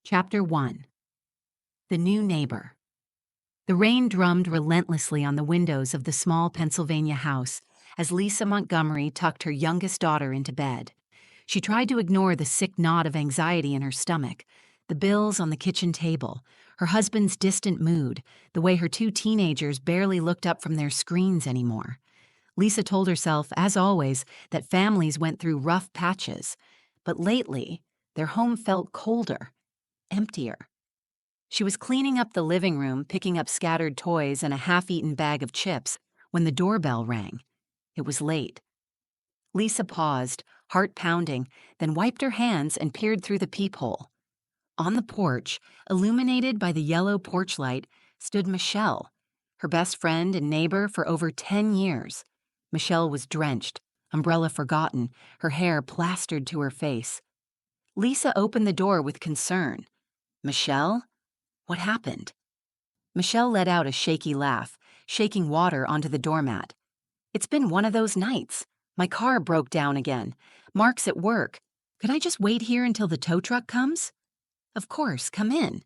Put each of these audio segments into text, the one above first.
Chapter 1. The New Neighbor. The rain drummed relentlessly on the windows of the small Pennsylvania house as Lisa Montgomery tucked her youngest daughter into bed. She tried to ignore the sick knot of anxiety in her stomach, the bills on the kitchen table, her husband's distant mood, the way her two teenagers barely looked up from their screens anymore. Lisa told herself, as always, that families went through rough patches, but lately, their home felt colder, emptier. She was cleaning up the living room, picking up scattered toys and a half-eaten bag of chips, when the doorbell rang. It was late. Lisa paused, heart pounding, then wiped her hands and peered through the peephole. On the porch, illuminated by the yellow porch light, stood Michelle, her best friend and neighbor for over 10 years. Michelle was drenched, umbrella forgotten, her hair plastered to her face. Lisa opened the door with concern. Michelle? What happened? Michelle let out a shaky laugh, shaking water onto the doormat. It's been one of those nights. My car broke down again. Mark's at work. Could I just wait here until the tow truck comes? Of course, come in.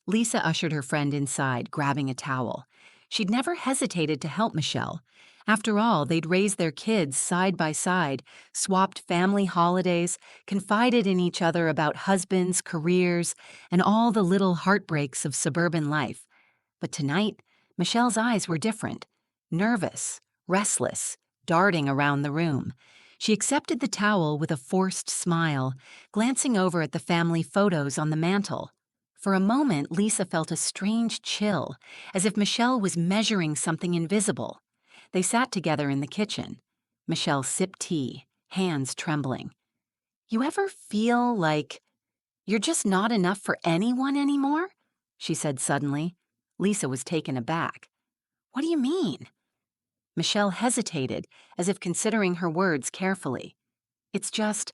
Lisa ushered her friend inside, grabbing a towel. She'd never hesitated to help Michelle. After all, they'd raised their kids side by side, swapped family holidays, confided in each other about husbands, careers, and all the little heartbreaks of suburban life. But tonight, Michelle's eyes were different. Nervous, restless, darting around the room. She accepted the towel with a forced smile, glancing over at the family photos on the mantel. For a moment, Lisa felt a strange chill, as if Michelle was measuring something invisible. They sat together in the kitchen. Michelle sipped tea, hands trembling. You ever feel like you're just not enough for anyone anymore? She said suddenly. Lisa was taken aback. What do you mean? Michelle hesitated, as if considering her words carefully. It's just,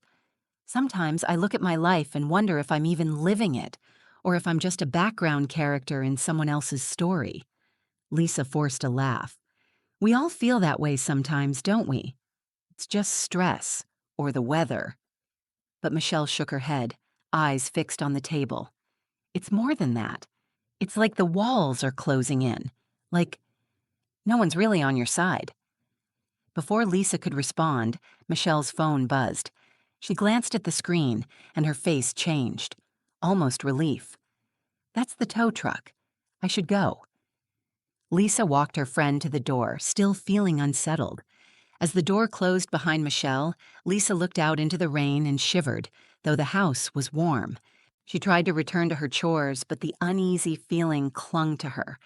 sometimes I look at my life and wonder if I'm even living it, or if I'm just a background character in someone else's story. Lisa forced a laugh. We all feel that way sometimes, don't we? It's just stress, or the weather. But Michelle shook her head, eyes fixed on the table. It's more than that. It's like the walls are closing in. Like, no one's really on your side. Before Lisa could respond, Michelle's phone buzzed. She glanced at the screen, and her face changed. Almost relief. That's the tow truck. I should go. Lisa walked her friend to the door, still feeling unsettled. As the door closed behind Michelle, Lisa looked out into the rain and shivered, though the house was warm. She tried to return to her chores, but the uneasy feeling clung to her.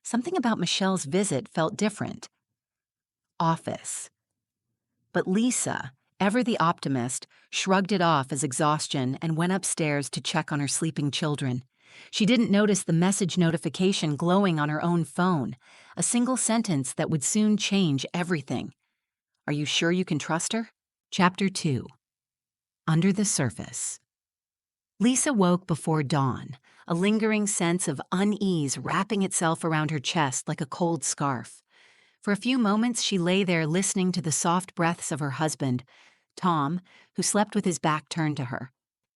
Something about Michelle's visit felt different. Office. But Lisa, ever the optimist, shrugged it off as exhaustion and went upstairs to check on her sleeping children. She didn't notice the message notification glowing on her own phone, a single sentence that would soon change everything. Are you sure you can trust her? Chapter 2. Under the Surface. Lisa woke before dawn, a lingering sense of unease wrapping itself around her chest like a cold scarf. For a few moments, she lay there listening to the soft breaths of her husband, Tom, who slept with his back turned to her.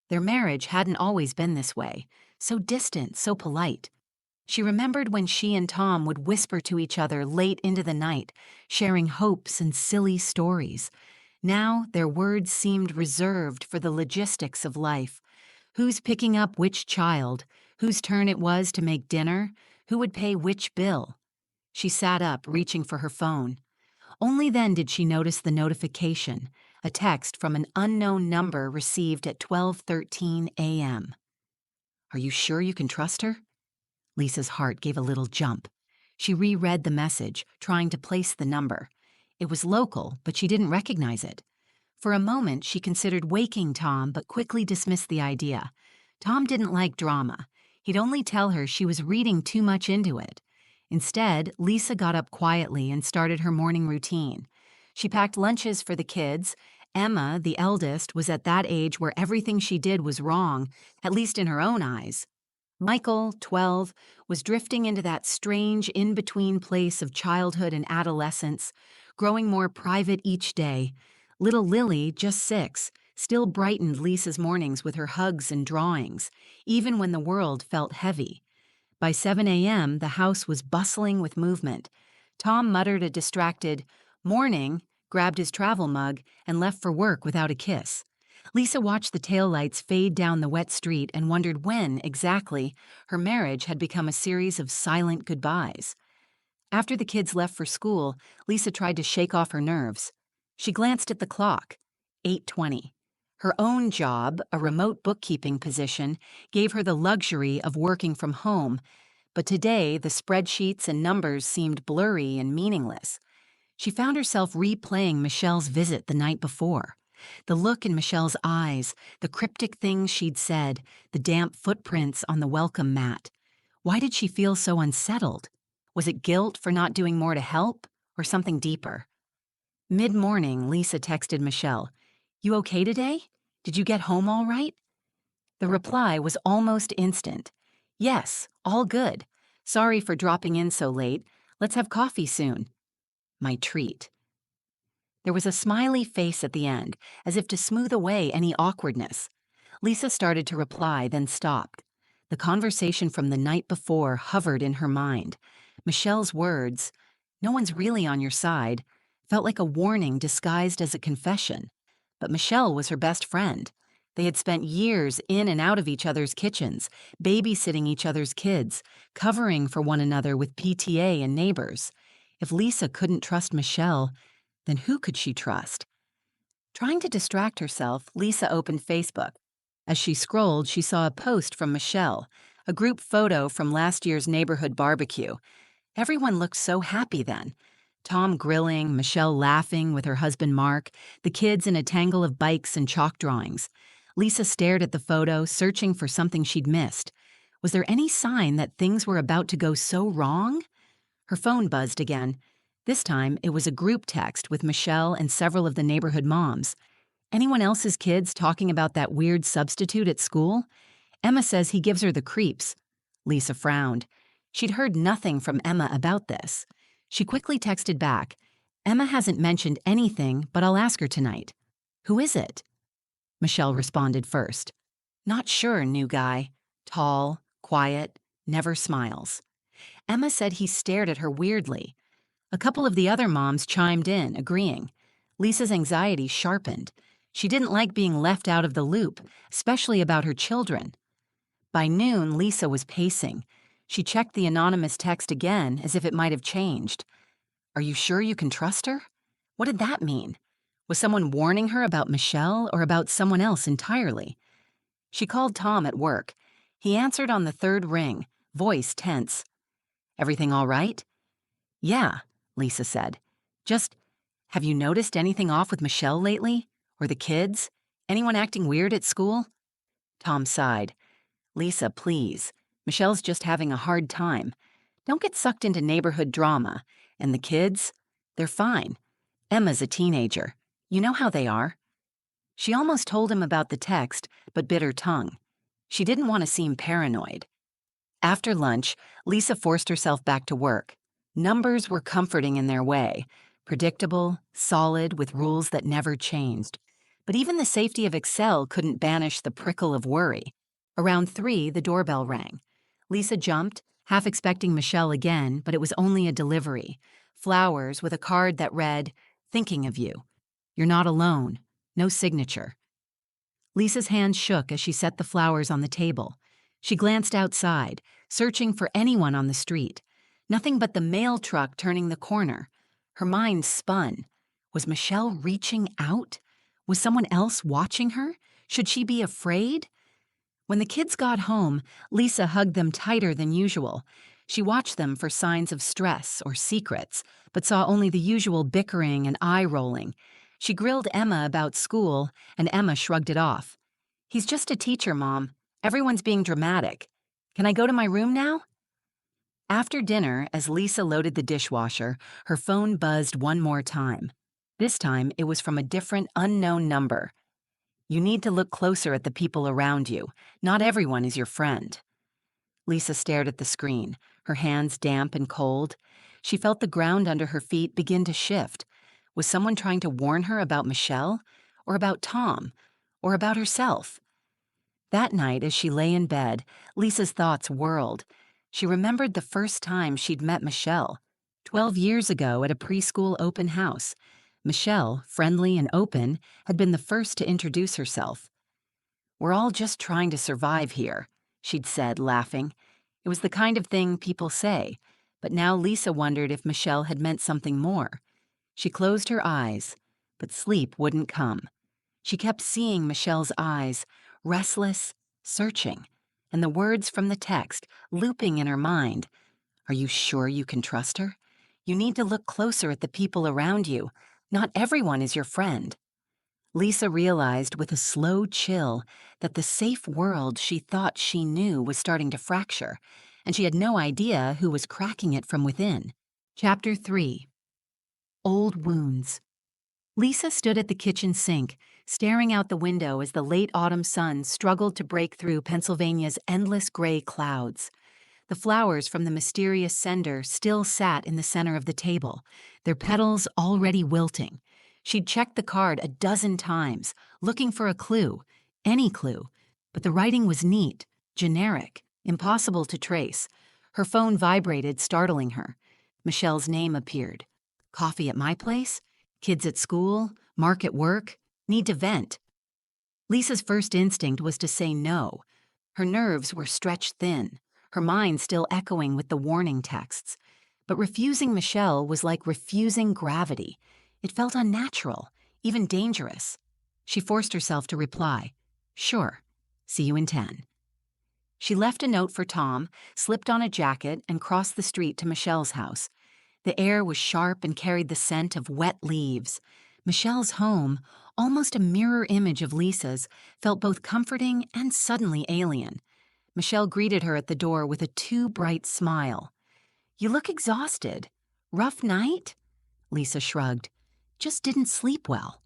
Their marriage hadn't always been this way, so distant, so polite. She remembered when she and Tom would whisper to each other late into the night, sharing hopes and silly stories. Now, their words seemed reserved for the logistics of life. Who's picking up which child? Whose turn it was to make dinner? Who would pay which bill? She sat up, reaching for her phone. Only then did she notice the notification, a text from an unknown number received at 12:13 a.m. Are you sure you can trust her? Lisa's heart gave a little jump. She reread the message, trying to place the number. It was local, but she didn't recognize it. For a moment, she considered waking Tom, but quickly dismissed the idea. Tom didn't like drama. He'd only tell her she was reading too much into it. Instead, Lisa got up quietly and started her morning routine. She packed lunches for the kids. Emma, the eldest, was at that age where everything she did was wrong, at least in her own eyes. Michael, 12, was drifting into that strange in-between place of childhood and adolescence, growing more private each day. Little Lily, just 6, still brightened Lisa's mornings with her hugs and drawings, even when the world felt heavy. By 7 a.m., the house was bustling with movement. Tom muttered a distracted, "Morning," grabbed his travel mug, and left for work without a kiss. Lisa watched the taillights fade down the wet street and wondered when, exactly, her marriage had become a series of silent goodbyes. After the kids left for school, Lisa tried to shake off her nerves. She glanced at the clock. 8:20. Her own job, a remote bookkeeping position, gave her the luxury of working from home, but today the spreadsheets and numbers seemed blurry and meaningless. She found herself replaying Michelle's visit the night before. The look in Michelle's eyes, the cryptic things she'd said, the damp footprints on the welcome mat. Why did she feel so unsettled? Was it guilt for not doing more to help, or something deeper? Mid-morning, Lisa texted Michelle, "You okay today? Did you get home all right?" The reply was almost instant. "Yes, all good. Sorry for dropping in so late. Let's have coffee soon." My treat. There was a smiley face at the end, as if to smooth away any awkwardness. Lisa started to reply, then stopped. The conversation from the night before hovered in her mind. Michelle's words, "No one's really on your side," felt like a warning disguised as a confession. But Michelle was her best friend. They had spent years in and out of each other's kitchens, babysitting each other's kids, covering for one another with PTA and neighbors. If Lisa couldn't trust Michelle, then who could she trust? Trying to distract herself, Lisa opened Facebook. As she scrolled, she saw a post from Michelle, a group photo from last year's neighborhood barbecue. Everyone looked so happy then. Tom grilling, Michelle laughing with her husband Mark, the kids in a tangle of bikes and chalk drawings. Lisa stared at the photo, searching for something she'd missed. Was there any sign that things were about to go so wrong? Her phone buzzed again. This time, it was a group text with Michelle and several of the neighborhood moms. "Anyone else's kids talking about that weird substitute at school? Emma says he gives her the creeps." Lisa frowned. She'd heard nothing from Emma about this. She quickly texted back, "Emma hasn't mentioned anything, but I'll ask her tonight." "Who is it?" Michelle responded first. "Not sure, new guy. Tall, quiet, never smiles." Emma said he stared at her weirdly. A couple of the other moms chimed in, agreeing. Lisa's anxiety sharpened. She didn't like being left out of the loop, especially about her children. By noon, Lisa was pacing. She checked the anonymous text again, as if it might have changed. "Are you sure you can trust her?" What did that mean? Was someone warning her about Michelle or about someone else entirely? She called Tom at work. He answered on the third ring, voice tense. "Everything all right?" "Yeah," Lisa said. "Just, have you noticed anything off with Michelle lately? Or the kids? Anyone acting weird at school?" Tom sighed. "Lisa, please. Michelle's just having a hard time. Don't get sucked into neighborhood drama. And the kids? They're fine. Emma's a teenager. You know how they are." She almost told him about the text, but bit her tongue. She didn't want to seem paranoid. After lunch, Lisa forced herself back to work. Numbers were comforting in their way, predictable, solid, with rules that never changed. But even the safety of Excel couldn't banish the prickle of worry. Around 3, the doorbell rang. Lisa jumped, half expecting Michelle again, but it was only a delivery. Flowers with a card that read, "Thinking of you. You're not alone. No signature." Lisa's hands shook as she set the flowers on the table. She glanced outside, searching for anyone on the street. Nothing but the mail truck turning the corner. Her mind spun. Was Michelle reaching out? Was someone else watching her? Should she be afraid? When the kids got home, Lisa hugged them tighter than usual. She watched them for signs of stress or secrets, but saw only the usual bickering and eye-rolling. She grilled Emma about school, and Emma shrugged it off. "He's just a teacher, Mom. Everyone's being dramatic. Can I go to my room now?" After dinner, as Lisa loaded the dishwasher, her phone buzzed one more time. This time, it was from a different, unknown number. "You need to look closer at the people around you. Not everyone is your friend." Lisa stared at the screen, her hands damp and cold. She felt the ground under her feet begin to shift. Was someone trying to warn her about Michelle? Or about Tom? or about herself? That night, as she lay in bed, Lisa's thoughts whirled. She remembered the first time she'd met Michelle, 12 years ago at a preschool open house. Michelle, friendly and open, had been the first to introduce herself. "We're all just trying to survive here," she'd said, laughing. It was the kind of thing people say, but now Lisa wondered if Michelle had meant something more. She closed her eyes, but sleep wouldn't come. She kept seeing Michelle's eyes, restless, searching, and the words from the text looping in her mind. "Are you sure you can trust her? You need to look closer at the people around you. Not everyone is your friend." Lisa realized with a slow chill that the safe world she thought she knew was starting to fracture, and she had no idea who was cracking it from within. Chapter 3. Old Wounds. Lisa stood at the kitchen sink, staring out the window as the late autumn sun struggled to break through Pennsylvania's endless gray clouds. The flowers from the mysterious sender still sat in the center of the table, their petals already wilting. She'd checked the card a dozen times, looking for a clue, any clue, but the writing was neat, generic, impossible to trace. Her phone vibrated, startling her. Michelle's name appeared. "Coffee at my place? Kids at school? Mark at work? Need to vent." Lisa's first instinct was to say no. Her nerves were stretched thin, her mind still echoing with the warning texts. But refusing Michelle was like refusing gravity. It felt unnatural, even dangerous. She forced herself to reply, "Sure, see you in 10." She left a note for Tom, slipped on a jacket, and crossed the street to Michelle's house. The air was sharp and carried the scent of wet leaves. Michelle's home, almost a mirror image of Lisa's, felt both comforting and suddenly alien. Michelle greeted her at the door with a too bright smile. "You look exhausted. Rough night?" Lisa shrugged. "Just didn't sleep well."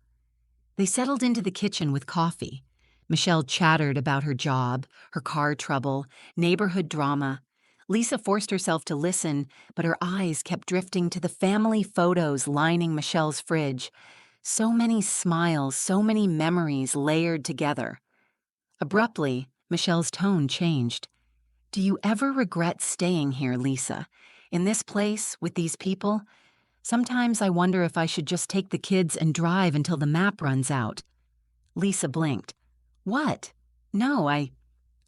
They settled into the kitchen with coffee. Michelle chattered about her job, her car trouble, neighborhood drama. Lisa forced herself to listen, but her eyes kept drifting to the family photos lining Michelle's fridge. So many smiles, so many memories layered together. Abruptly, Michelle's tone changed. "Do you ever regret staying here, Lisa? In this place, with these people? Sometimes I wonder if I should just take the kids and drive until the map runs out." Lisa blinked. "What? No, I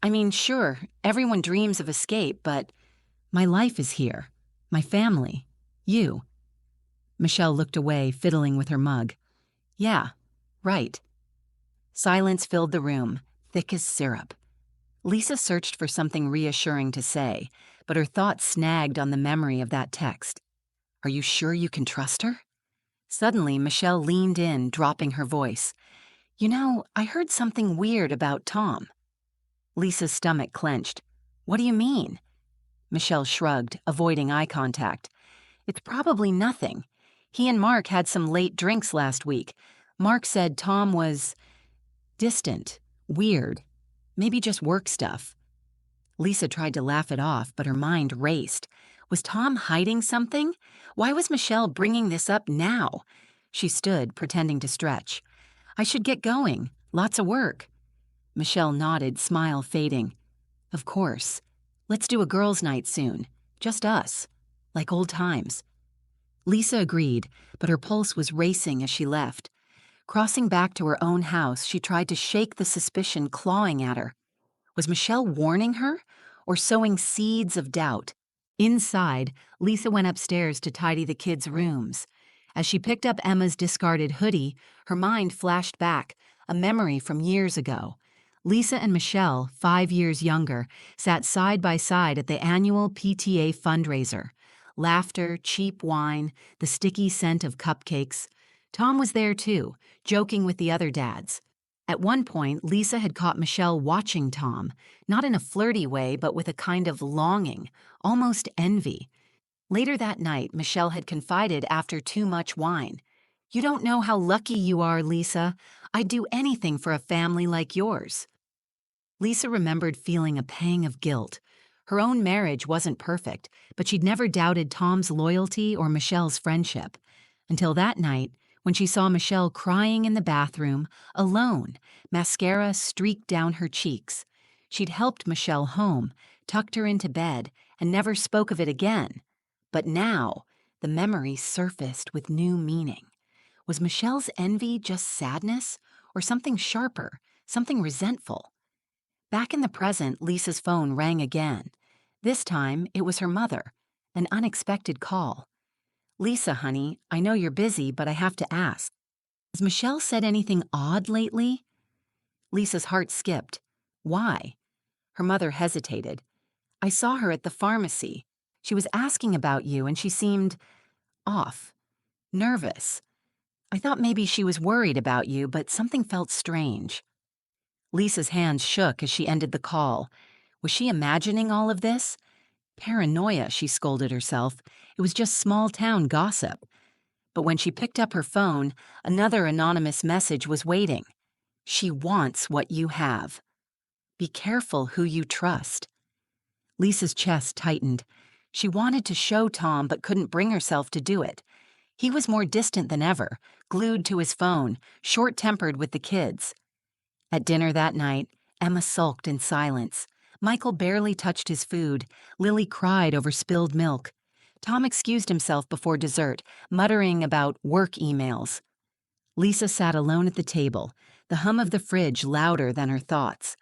mean, sure, everyone dreams of escape, but my life is here. My family. You." Michelle looked away, fiddling with her mug. "Yeah, right." Silence filled the room, thick as syrup. Lisa searched for something reassuring to say, but her thoughts snagged on the memory of that text. "Are you sure you can trust her?" Suddenly, Michelle leaned in, dropping her voice. "You know, I heard something weird about Tom." Lisa's stomach clenched. "What do you mean?" Michelle shrugged, avoiding eye contact. "It's probably nothing. He and Mark had some late drinks last week. Mark said Tom was distant, weird, maybe just work stuff." Lisa tried to laugh it off, but her mind raced. Was Tom hiding something? Why was Michelle bringing this up now? She stood, pretending to stretch. "I should get going. Lots of work." Michelle nodded, smile fading. "Of course. Let's do a girls' night soon. Just us. Like old times." Lisa agreed, but her pulse was racing as she left. Crossing back to her own house, she tried to shake the suspicion clawing at her. Was Michelle warning her, or sowing seeds of doubt? Inside, Lisa went upstairs to tidy the kids' rooms. As she picked up Emma's discarded hoodie, her mind flashed back, a memory from years ago. Lisa and Michelle, 5 years younger, sat side by side at the annual PTA fundraiser. Laughter, cheap wine, the sticky scent of cupcakes. Tom was there too, joking with the other dads. At one point, Lisa had caught Michelle watching Tom, not in a flirty way, but with a kind of longing, almost envy. Later that night, Michelle had confided after too much wine. "You don't know how lucky you are, Lisa. I'd do anything for a family like yours." Lisa remembered feeling a pang of guilt. Her own marriage wasn't perfect, but she'd never doubted Tom's loyalty or Michelle's friendship. Until that night, When she saw Michelle crying in the bathroom, alone, mascara streaked down her cheeks. She'd helped Michelle home, tucked her into bed, and never spoke of it again. But now, the memory surfaced with new meaning. Was Michelle's envy just sadness, or something sharper, something resentful? Back in the present, Lisa's phone rang again. This time, it was her mother. An unexpected call. "Lisa, honey, I know you're busy, but I have to ask. Has Michelle said anything odd lately?" Lisa's heart skipped. "Why?" Her mother hesitated. "I saw her at the pharmacy. She was asking about you and she seemed off, nervous. I thought maybe she was worried about you, but something felt strange." Lisa's hands shook as she ended the call. Was she imagining all of this? Paranoia, she scolded herself. It was just small-town gossip. But when she picked up her phone, another anonymous message was waiting. "She wants what you have. Be careful who you trust." Lisa's chest tightened. She wanted to show Tom but couldn't bring herself to do it. He was more distant than ever, glued to his phone, short-tempered with the kids. At dinner that night, Emma sulked in silence. Michael barely touched his food. Lily cried over spilled milk. Tom excused himself before dessert, muttering about work emails. Lisa sat alone at the table, the hum of the fridge louder than her thoughts.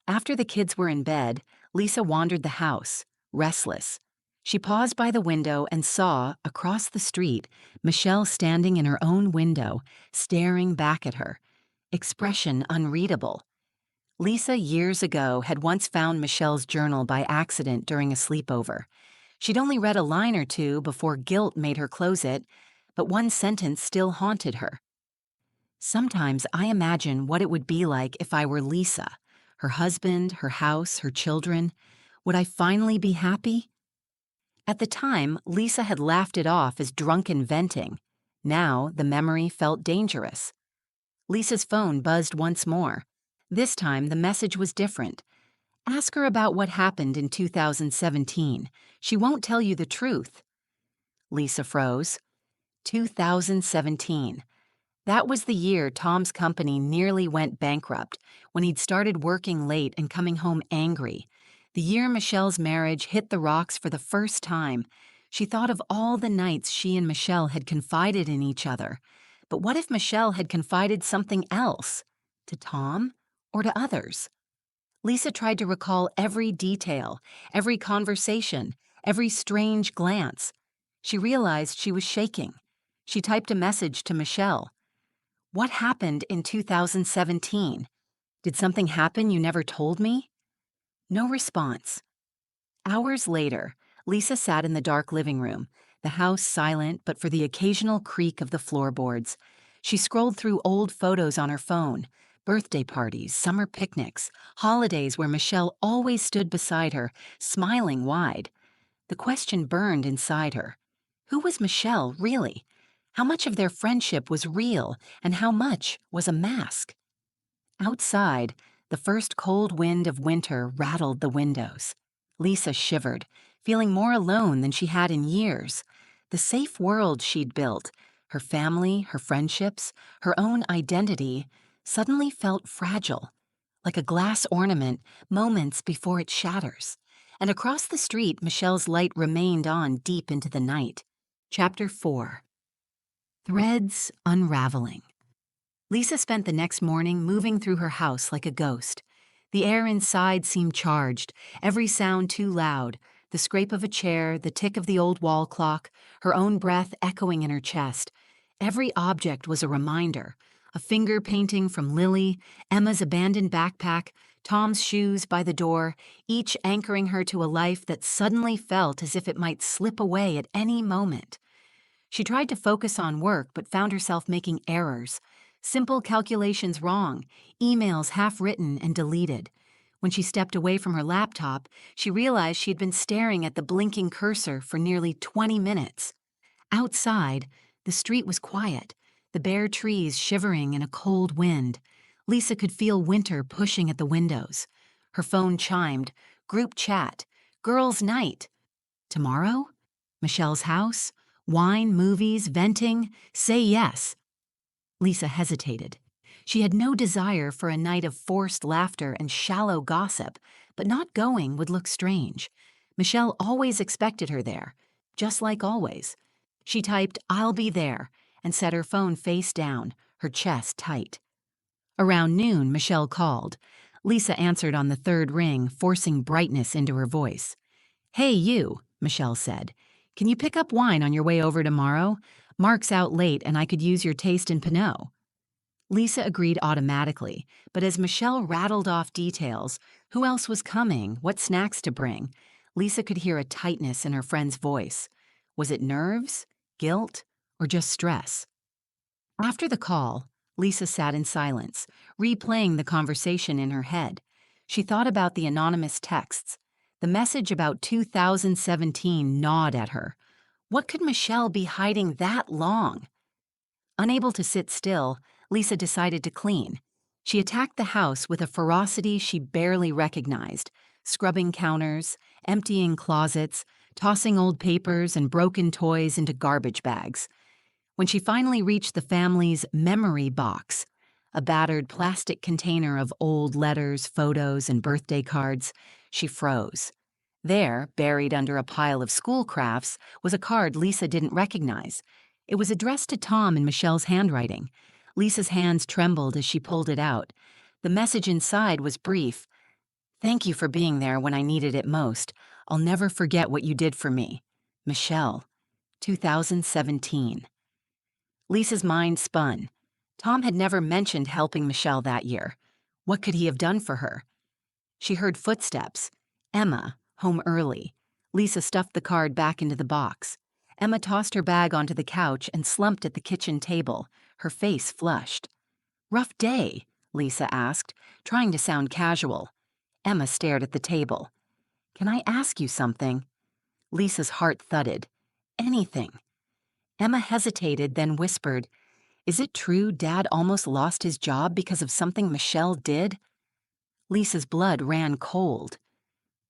After the kids were in bed, Lisa wandered the house, restless. She paused by the window and saw, across the street, Michelle standing in her own window, staring back at her. Expression unreadable. Lisa, years ago, had once found Michelle's journal by accident during a sleepover. She'd only read a line or two before guilt made her close it, but one sentence still haunted her. "Sometimes I imagine what it would be like if I were Lisa. Her husband, her house, her children. Would I finally be happy?" At the time, Lisa had laughed it off as drunken venting. Now, the memory felt dangerous. Lisa's phone buzzed once more. This time, the message was different. "Ask her about what happened in 2017. She won't tell you the truth." Lisa froze. 2017. That was the year Tom's company nearly went bankrupt, when he'd started working late and coming home angry. The year Michelle's marriage hit the rocks for the first time. She thought of all the nights she and Michelle had confided in each other. But what if Michelle had confided something else? To Tom? Or to others? Lisa tried to recall every detail, every conversation, every strange glance. She realized she was shaking. She typed a message to Michelle. "What happened in 2017? Did something happen you never told me?" No response. Hours later, Lisa sat in the dark living room, the house silent but for the occasional creak of the floorboards. She scrolled through old photos on her phone, birthday parties, summer picnics, holidays where Michelle always stood beside her, smiling wide. The question burned inside her. Who was Michelle, really? How much of their friendship was real, and how much was a mask? Outside, the first cold wind of winter rattled the windows. Lisa shivered, feeling more alone than she had in years. The safe world she'd built, her family, her friendships, her own identity, suddenly felt fragile, like a glass ornament moments before it shatters. And across the street, Michelle's light remained on deep into the night. Chapter 4. Threads Unraveling. Lisa spent the next morning moving through her house like a ghost. The air inside seemed charged, every sound too loud, the scrape of a chair, the tick of the old wall clock, her own breath echoing in her chest. Every object was a reminder. A finger painting from Lily, Emma's abandoned backpack, Tom's shoes by the door, each anchoring her to a life that suddenly felt as if it might slip away at any moment. She tried to focus on work but found herself making errors. Simple calculations wrong, emails half-written and deleted. When she stepped away from her laptop, she realized she had been staring at the blinking cursor for nearly 20 minutes. Outside, the street was quiet, the bare trees shivering in a cold wind. Lisa could feel winter pushing at the windows. Her phone chimed. Group chat. Girls' night. Tomorrow? Michelle's house? Wine, movies, venting? Say yes. Lisa hesitated. She had no desire for a night of forced laughter and shallow gossip, but not going would look strange. Michelle always expected her there, just like always. She typed, "I'll be there," and set her phone face down, her chest tight. Around noon, Michelle called. Lisa answered on the third ring, forcing brightness into her voice. "Hey, you," Michelle said. "Can you pick up wine on your way over tomorrow? Mark's out late and I could use your taste in Pinot." Lisa agreed automatically, but as Michelle rattled off details, who else was coming, what snacks to bring, Lisa could hear a tightness in her friend's voice. Was it nerves, guilt, or just stress? After the call, Lisa sat in silence, replaying the conversation in her head. She thought about the anonymous texts. The message about 2017 gnawed at her. What could Michelle be hiding that long? Unable to sit still, Lisa decided to clean. She attacked the house with a ferocity she barely recognized, scrubbing counters, emptying closets, tossing old papers and broken toys into garbage bags. When she finally reached the family's memory box, a battered plastic container of old letters, photos, and birthday cards, she froze. There, buried under a pile of school crafts, was a card Lisa didn't recognize. It was addressed to Tom in Michelle's handwriting. Lisa's hands trembled as she pulled it out. The message inside was brief. "Thank you for being there when I needed it most. I'll never forget what you did for me. Michelle, 2017. Lisa's mind spun. Tom had never mentioned helping Michelle that year. What could he have done for her? She heard footsteps. Emma, home early. Lisa stuffed the card back into the box. Emma tossed her bag onto the couch and slumped at the kitchen table, her face flushed. "Rough day?" Lisa asked, trying to sound casual. Emma stared at the table. "Can I ask you something?" Lisa's heart thudded. "Anything." Emma hesitated, then whispered, "Is it true Dad almost lost his job because of something Michelle did?" Lisa's blood ran cold.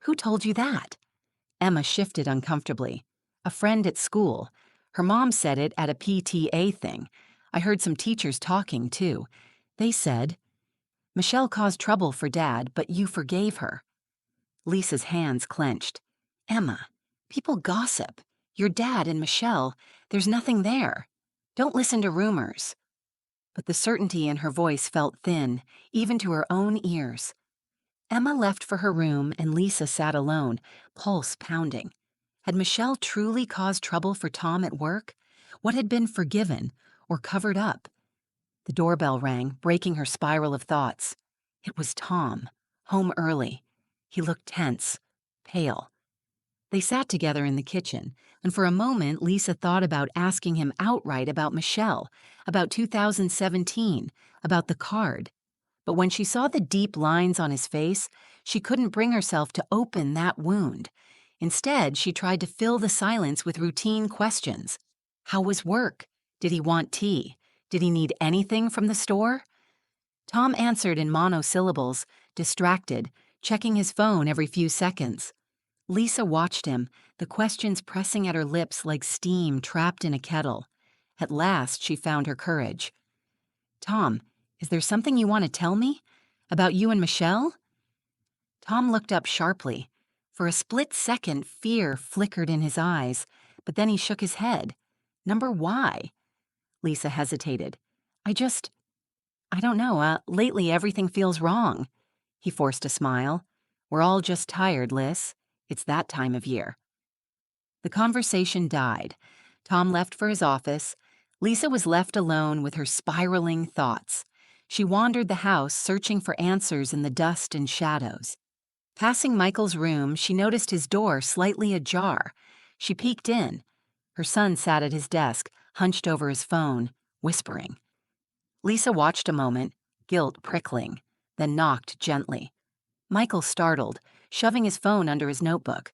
"Who told you that?" Emma shifted uncomfortably. "A friend at school. Her mom said it at a PTA thing. I heard some teachers talking, too. They said, 'Michelle caused trouble for Dad, but you forgave her.'" Lisa's hands clenched. "Emma, people gossip. Your dad and Michelle, there's nothing there. Don't listen to rumors." But the certainty in her voice felt thin, even to her own ears. Emma left for her room and Lisa sat alone, pulse pounding. Had Michelle truly caused trouble for Tom at work? What had been forgiven or covered up? The doorbell rang, breaking her spiral of thoughts. It was Tom, home early. He looked tense, pale. They sat together in the kitchen, and for a moment Lisa thought about asking him outright about Michelle, about 2017, about the card. But when she saw the deep lines on his face, she couldn't bring herself to open that wound. Instead, she tried to fill the silence with routine questions. How was work? Did he want tea? Did he need anything from the store? Tom answered in monosyllables, distracted, checking his phone every few seconds. Lisa watched him, the questions pressing at her lips like steam trapped in a kettle. At last, she found her courage. "Tom, is there something you want to tell me? About you and Michelle?" Tom looked up sharply. For a split second, fear flickered in his eyes, but then he shook his head. "Number why?" Lisa hesitated. I don't know, lately everything feels wrong." He forced a smile. "We're all just tired, Liz. It's that time of year." The conversation died. Tom left for his office. Lisa was left alone with her spiraling thoughts. She wandered the house, searching for answers in the dust and shadows. Passing Michael's room, she noticed his door slightly ajar. She peeked in. Her son sat at his desk, hunched over his phone, whispering. Lisa watched a moment, guilt prickling, then knocked gently. Michael startled, shoving his phone under his notebook.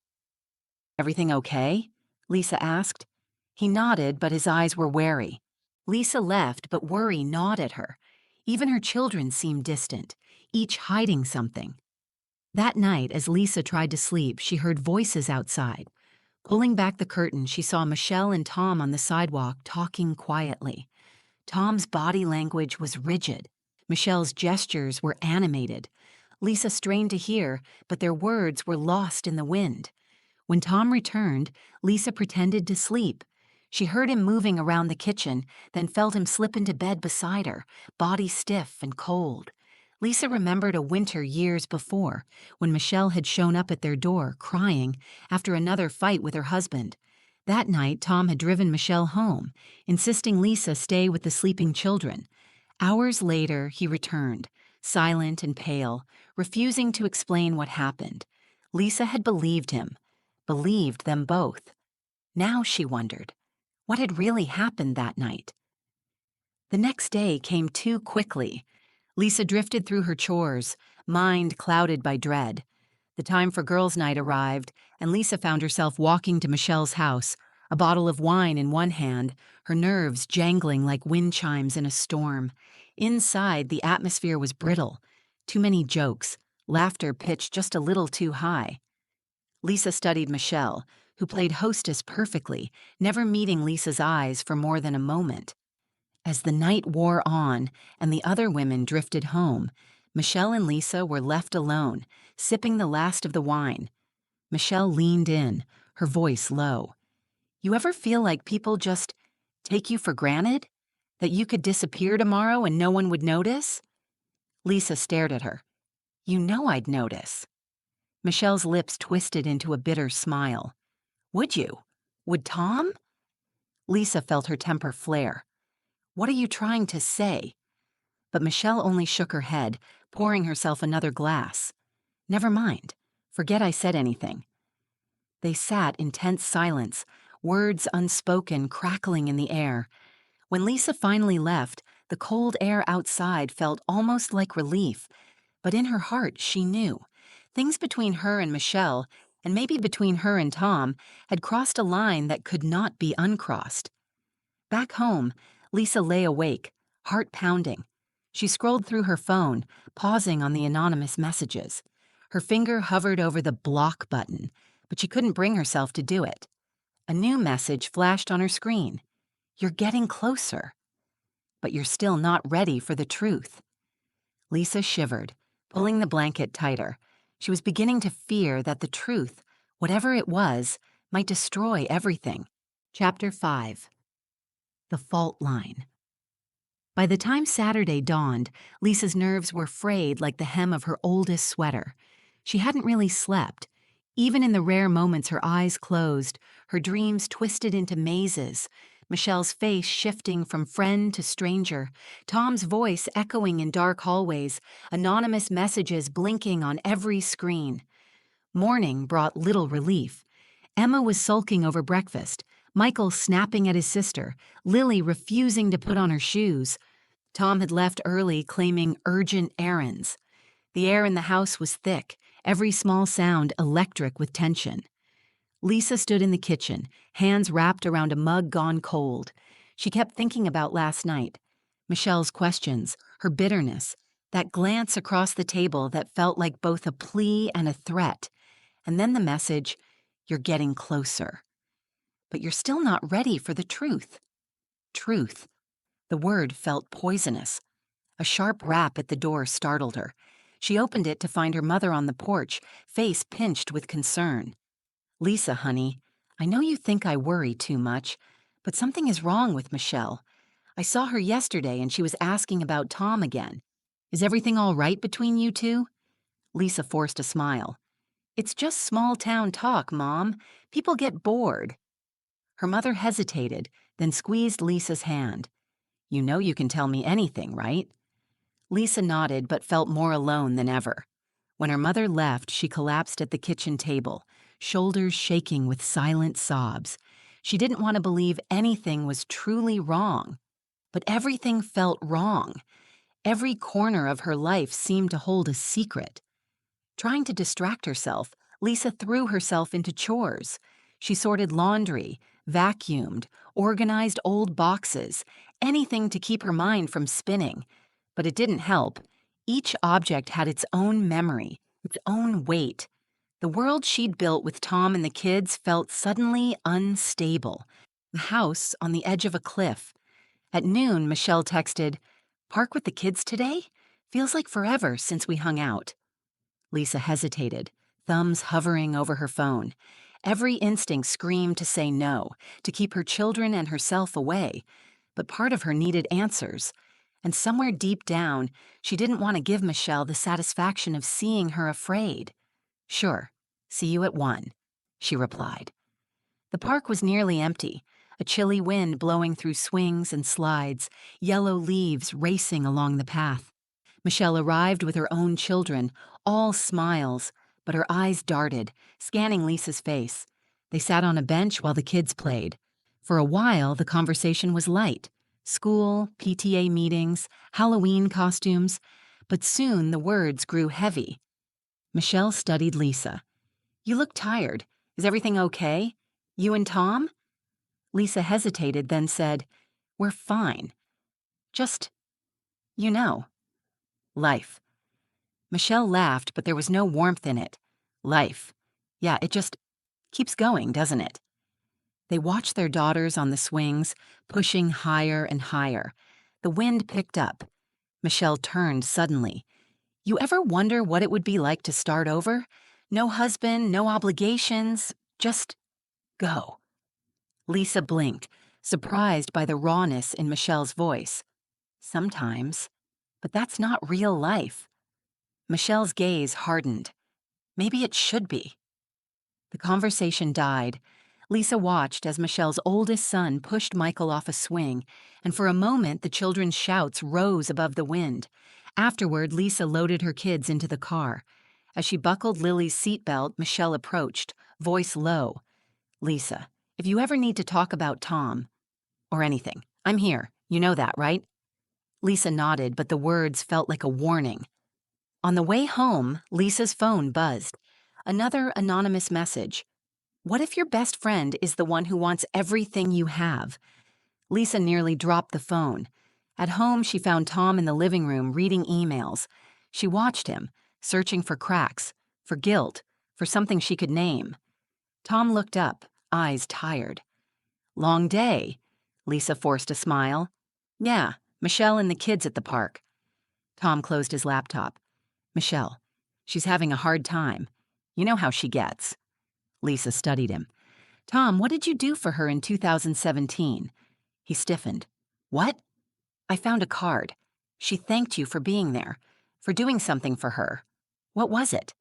"Everything okay?" Lisa asked. He nodded, but his eyes were wary. Lisa left, but worry gnawed at her. Even her children seemed distant, each hiding something. That night, as Lisa tried to sleep, she heard voices outside. Pulling back the curtain, she saw Michelle and Tom on the sidewalk talking quietly. Tom's body language was rigid. Michelle's gestures were animated. Lisa strained to hear, but their words were lost in the wind. When Tom returned, Lisa pretended to sleep. She heard him moving around the kitchen, then felt him slip into bed beside her, body stiff and cold. Lisa remembered a winter years before, when Michelle had shown up at their door, crying, after another fight with her husband. That night, Tom had driven Michelle home, insisting Lisa stay with the sleeping children. Hours later, he returned, silent and pale, refusing to explain what happened. Lisa had believed him, believed them both. Now she wondered, what had really happened that night? The next day came too quickly. Lisa drifted through her chores, mind clouded by dread. The time for girls' night arrived, and Lisa found herself walking to Michelle's house, a bottle of wine in one hand, her nerves jangling like wind chimes in a storm. Inside, the atmosphere was brittle. Too many jokes, laughter pitched just a little too high. Lisa studied Michelle, who played hostess perfectly, never meeting Lisa's eyes for more than a moment. As the night wore on and the other women drifted home, Michelle and Lisa were left alone, sipping the last of the wine. Michelle leaned in, her voice low. You ever feel like people just take you for granted? That you could disappear tomorrow and no one would notice? Lisa stared at her. You know I'd notice. Michelle's lips twisted into a bitter smile. Would you? Would Tom? Lisa felt her temper flare. What are you trying to say? But Michelle only shook her head, pouring herself another glass. Never mind. Forget I said anything. They sat in tense silence, words unspoken crackling in the air. When Lisa finally left, the cold air outside felt almost like relief, but in her heart she knew. Things between her and Michelle, and maybe between her and Tom, had crossed a line that could not be uncrossed. Back home, Lisa lay awake, heart pounding. She scrolled through her phone, pausing on the anonymous messages. Her finger hovered over the block button, but she couldn't bring herself to do it. A new message flashed on her screen. You're getting closer. But you're still not ready for the truth. Lisa shivered, pulling the blanket tighter. She was beginning to fear that the truth, whatever it was, might destroy everything. Chapter 5. The Fault Line. By the time Saturday dawned, Lisa's nerves were frayed like the hem of her oldest sweater. She hadn't really slept. Even in the rare moments her eyes closed, her dreams twisted into mazes, Michelle's face shifting from friend to stranger, Tom's voice echoing in dark hallways, anonymous messages blinking on every screen. Morning brought little relief. Emma was sulking over breakfast, Michael snapping at his sister, Lily refusing to put on her shoes. Tom had left early, claiming urgent errands. The air in the house was thick, every small sound electric with tension. Lisa stood in the kitchen, hands wrapped around a mug gone cold. She kept thinking about last night. Michelle's questions, her bitterness, that glance across the table that felt like both a plea and a threat. And then the message, you're getting closer. But you're still not ready for the truth. Truth. The word felt poisonous. A sharp rap at the door startled her. She opened it to find her mother on the porch, face pinched with concern. Lisa, honey, I know you think I worry too much, but something is wrong with Michelle. I saw her yesterday and she was asking about Tom again. Is everything all right between you two? Lisa forced a smile. It's just small-town talk, Mom. People get bored. Her mother hesitated, then squeezed Lisa's hand. You know you can tell me anything, right? Lisa nodded but felt more alone than ever. When her mother left, she collapsed at the kitchen table, shoulders shaking with silent sobs. She didn't want to believe anything was truly wrong. But everything felt wrong. Every corner of her life seemed to hold a secret. Trying to distract herself, Lisa threw herself into chores. She sorted laundry, vacuumed, organized old boxes, anything to keep her mind from spinning. But it didn't help. Each object had its own memory, its own weight. The world she'd built with Tom and the kids felt suddenly unstable. The house on the edge of a cliff. At noon, Michelle texted, "Park with the kids today? Feels like forever since we hung out." Lisa hesitated, thumbs hovering over her phone. Every instinct screamed to say no, to keep her children and herself away, but part of her needed answers. And somewhere deep down, she didn't want to give Michelle the satisfaction of seeing her afraid. "Sure, see you at 1," she replied. The park was nearly empty, a chilly wind blowing through swings and slides, yellow leaves racing along the path. Michelle arrived with her own children, all smiles, but her eyes darted, scanning Lisa's face. They sat on a bench while the kids played. For a while, the conversation was light. School, PTA meetings, Halloween costumes, but soon the words grew heavy. Michelle studied Lisa. "You look tired. Is everything okay? You and Tom?" Lisa hesitated, then said, "We're fine. Just, you know, life." Michelle laughed, but there was no warmth in it. Life. Yeah, it just keeps going, doesn't it? They watched their daughters on the swings, pushing higher and higher. The wind picked up. Michelle turned suddenly. "You ever wonder what it would be like to start over? No husband, no obligations, just go." Lisa blinked, surprised by the rawness in Michelle's voice. "Sometimes, but that's not real life." Michelle's gaze hardened. Maybe it should be. The conversation died. Lisa watched as Michelle's oldest son pushed Michael off a swing, and for a moment the children's shouts rose above the wind. Afterward, Lisa loaded her kids into the car. As she buckled Lily's seatbelt, Michelle approached, voice low. "Lisa, if you ever need to talk about Tom, or anything, I'm here. You know that, right?" Lisa nodded, but the words felt like a warning. On the way home, Lisa's phone buzzed. Another anonymous message. "What if your best friend is the one who wants everything you have?" Lisa nearly dropped the phone. At home, she found Tom in the living room reading emails. She watched him, searching for cracks, for guilt, for something she could name. Tom looked up, eyes tired. "Long day?" Lisa forced a smile. "Yeah, Michelle and the kids at the park." Tom closed his laptop. "Michelle, she's having a hard time. You know how she gets." Lisa studied him. "Tom, what did you do for her in 2017? He stiffened. "What?" "I found a card. She thanked you for being there, for doing something for her. What was it?"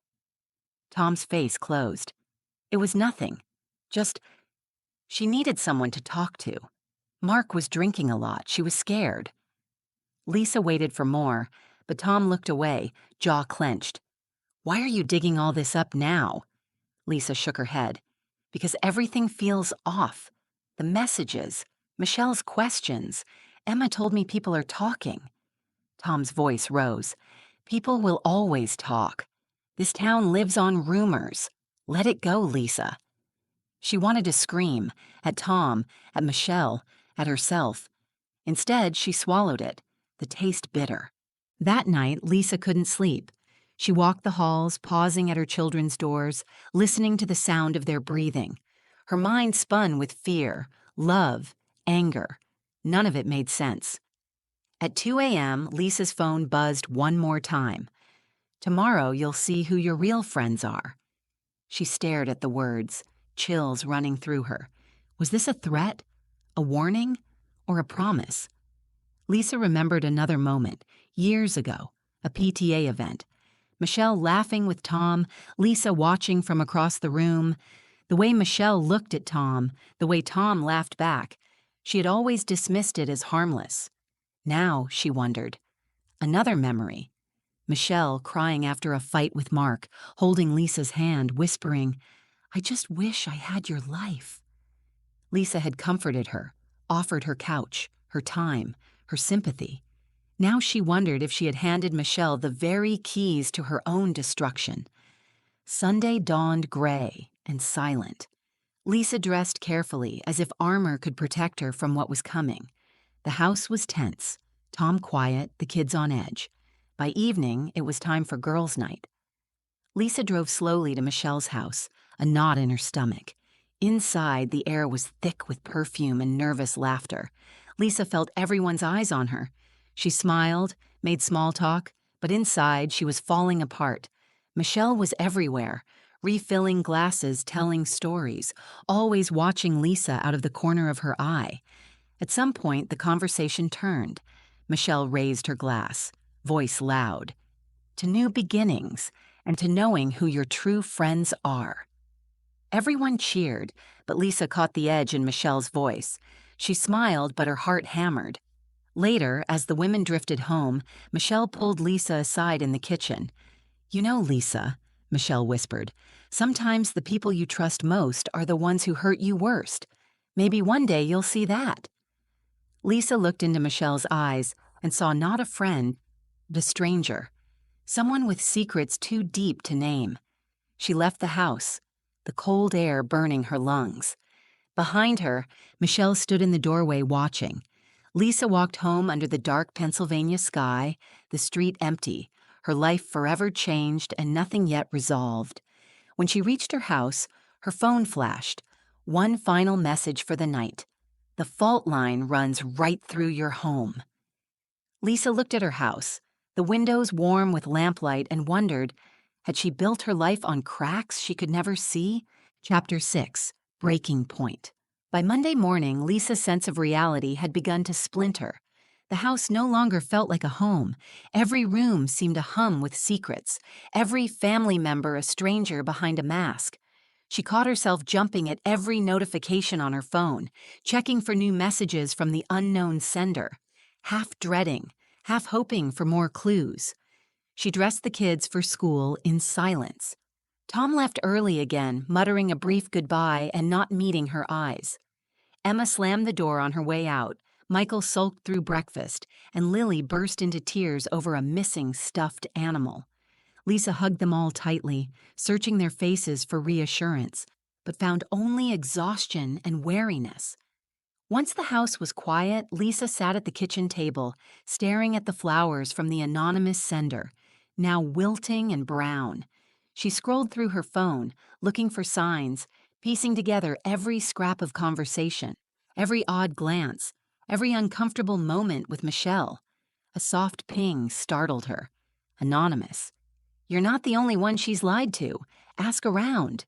Tom's face closed. "It was nothing. Just, she needed someone to talk to. Mark was drinking a lot. She was scared." Lisa waited for more, but Tom looked away, jaw clenched. "Why are you digging all this up now?" Lisa shook her head. "Because everything feels off. The messages, Michelle's questions. Emma told me people are talking." Tom's voice rose. "People will always talk. This town lives on rumors. Let it go, Lisa." She wanted to scream, at Tom, at Michelle, at herself. Instead, she swallowed it, the taste bitter. That night, Lisa couldn't sleep. She walked the halls, pausing at her children's doors, listening to the sound of their breathing. Her mind spun with fear, love, anger. None of it made sense. At 2 a.m., Lisa's phone buzzed one more time. "Tomorrow you'll see who your real friends are." She stared at the words, chills running through her. Was this a threat, a warning, or a promise? Lisa remembered another moment, years ago, a PTA event. Michelle laughing with Tom, Lisa watching from across the room. The way Michelle looked at Tom, the way Tom laughed back. She had always dismissed it as harmless. Now, she wondered. Another memory. Michelle crying after a fight with Mark, holding Lisa's hand, whispering, "I just wish I had your life." Lisa had comforted her, offered her couch, her time, her sympathy. Now she wondered if she had handed Michelle the very keys to her own destruction. Sunday dawned gray and silent. Lisa dressed carefully, as if armor could protect her from what was coming. The house was tense, Tom quiet, the kids on edge. By evening, it was time for girls' night. Lisa drove slowly to Michelle's house, a knot in her stomach. Inside, the air was thick with perfume and nervous laughter. Lisa felt everyone's eyes on her. She smiled, made small talk, but inside she was falling apart. Michelle was everywhere, refilling glasses, telling stories, always watching Lisa out of the corner of her eye. At some point, the conversation turned. Michelle raised her glass, voice loud. To new beginnings, and to knowing who your true friends are. Everyone cheered, but Lisa caught the edge in Michelle's voice. She smiled, but her heart hammered. Later, as the women drifted home, Michelle pulled Lisa aside in the kitchen. "You know, Lisa," Michelle whispered, "sometimes the people you trust most are the ones who hurt you worst. Maybe one day you'll see that." Lisa looked into Michelle's eyes and saw not a friend, but a stranger. Someone with secrets too deep to name. She left the house, the cold air burning her lungs. Behind her, Michelle stood in the doorway watching. Lisa walked home under the dark Pennsylvania sky, the street empty, her life forever changed and nothing yet resolved. When she reached her house, her phone flashed. One final message for the night. "The fault line runs right through your home." Lisa looked at her house, the windows warm with lamplight, and wondered, had she built her life on cracks she could never see? Chapter 6. Breaking Point. By Monday morning, Lisa's sense of reality had begun to splinter. The house no longer felt like a home. Every room seemed to hum with secrets, every family member a stranger behind a mask. She caught herself jumping at every notification on her phone, checking for new messages from the unknown sender, half dreading, half hoping for more clues. She dressed the kids for school in silence. Tom left early again, muttering a brief goodbye and not meeting her eyes. Emma slammed the door on her way out, Michael sulked through breakfast, and Lily burst into tears over a missing stuffed animal. Lisa hugged them all tightly, searching their faces for reassurance, but found only exhaustion and weariness. Once the house was quiet, Lisa sat at the kitchen table, staring at the flowers from the anonymous sender, now wilting and brown. She scrolled through her phone, looking for signs, piecing together every scrap of conversation, every odd glance, every uncomfortable moment with Michelle. A soft ping startled her. Anonymous. "You're not the only one she's lied to. Ask around."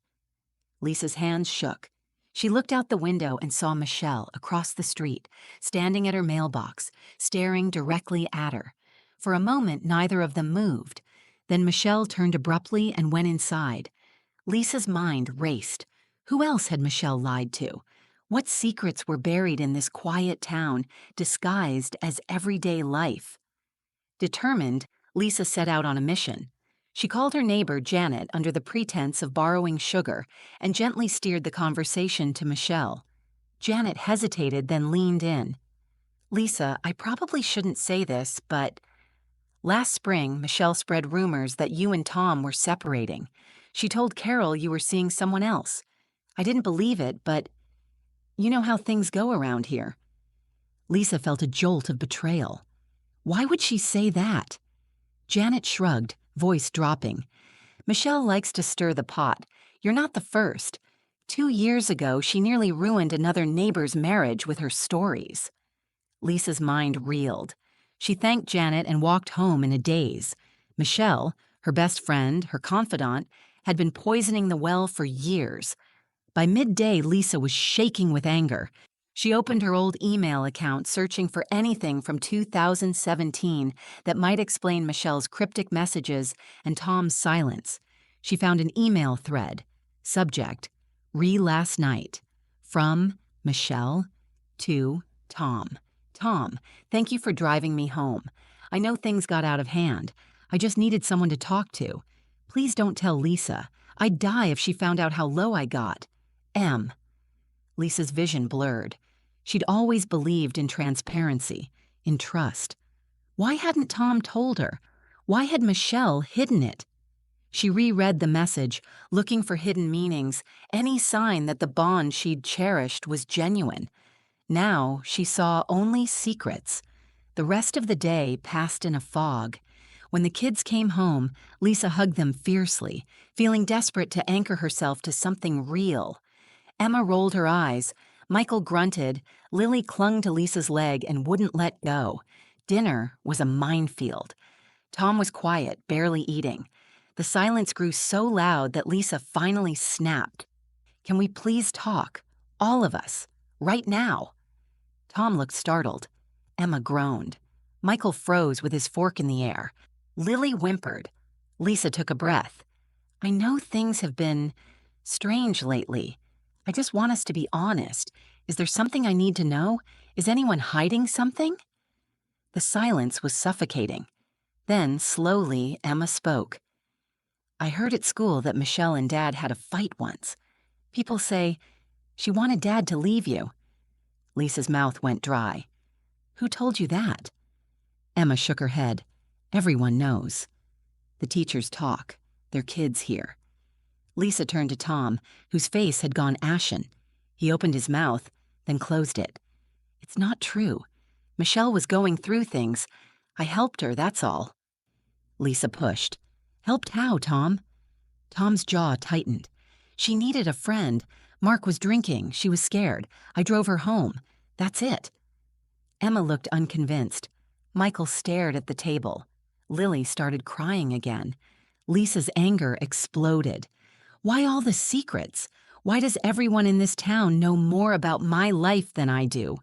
Lisa's hands shook. She looked out the window and saw Michelle across the street, standing at her mailbox, staring directly at her. For a moment, neither of them moved. Then Michelle turned abruptly and went inside. Lisa's mind raced. Who else had Michelle lied to? What secrets were buried in this quiet town, disguised as everyday life? Determined, Lisa set out on a mission. She called her neighbor, Janet, under the pretense of borrowing sugar and gently steered the conversation to Michelle. Janet hesitated, then leaned in. "Lisa, I probably shouldn't say this, but last spring, Michelle spread rumors that you and Tom were separating. She told Carol you were seeing someone else. I didn't believe it, but you know how things go around here." Lisa felt a jolt of betrayal. Why would she say that? Janet shrugged, voice dropping. "Michelle likes to stir the pot. You're not the first. 2 years ago, she nearly ruined another neighbor's marriage with her stories." Lisa's mind reeled. She thanked Janet and walked home in a daze. Michelle, her best friend, her confidant, had been poisoning the well for years. By midday, Lisa was shaking with anger. She opened her old email account, searching for anything from 2017 that might explain Michelle's cryptic messages and Tom's silence. She found an email thread. Subject: Last night. From Michelle to Tom. "Tom, thank you for driving me home. I know things got out of hand. I just needed someone to talk to. Please don't tell Lisa. I'd die if she found out how low I got. M." Lisa's vision blurred. She'd always believed in transparency, in trust. Why hadn't Tom told her? Why had Michelle hidden it? She reread the message, looking for hidden meanings, any sign that the bond she'd cherished was genuine. Now she saw only secrets. The rest of the day passed in a fog. When the kids came home, Lisa hugged them fiercely, feeling desperate to anchor herself to something real. Emma rolled her eyes. Michael grunted. Lily clung to Lisa's leg and wouldn't let go. Dinner was a minefield. Tom was quiet, barely eating. The silence grew so loud that Lisa finally snapped. "Can we please talk? All of us. Right now." Tom looked startled. Emma groaned. Michael froze with his fork in the air. Lily whimpered. Lisa took a breath. "I know things have been strange lately. I just want us to be honest. Is there something I need to know? Is anyone hiding something?" The silence was suffocating. Then, slowly, Emma spoke. "I heard at school that Michelle and Dad had a fight once. People say she wanted Dad to leave you." Lisa's mouth went dry. "Who told you that?" Emma shook her head. "Everyone knows. The teachers talk. Their kids here." Lisa turned to Tom, whose face had gone ashen. He opened his mouth, then closed it. "It's not true. Michelle was going through things. I helped her, that's all." Lisa pushed. "Helped how, Tom?" Tom's jaw tightened. "She needed a friend. Mark was drinking. She was scared. I drove her home. That's it." Emma looked unconvinced. Michael stared at the table. Lily started crying again. Lisa's anger exploded. "Why all the secrets? Why does everyone in this town know more about my life than I do?"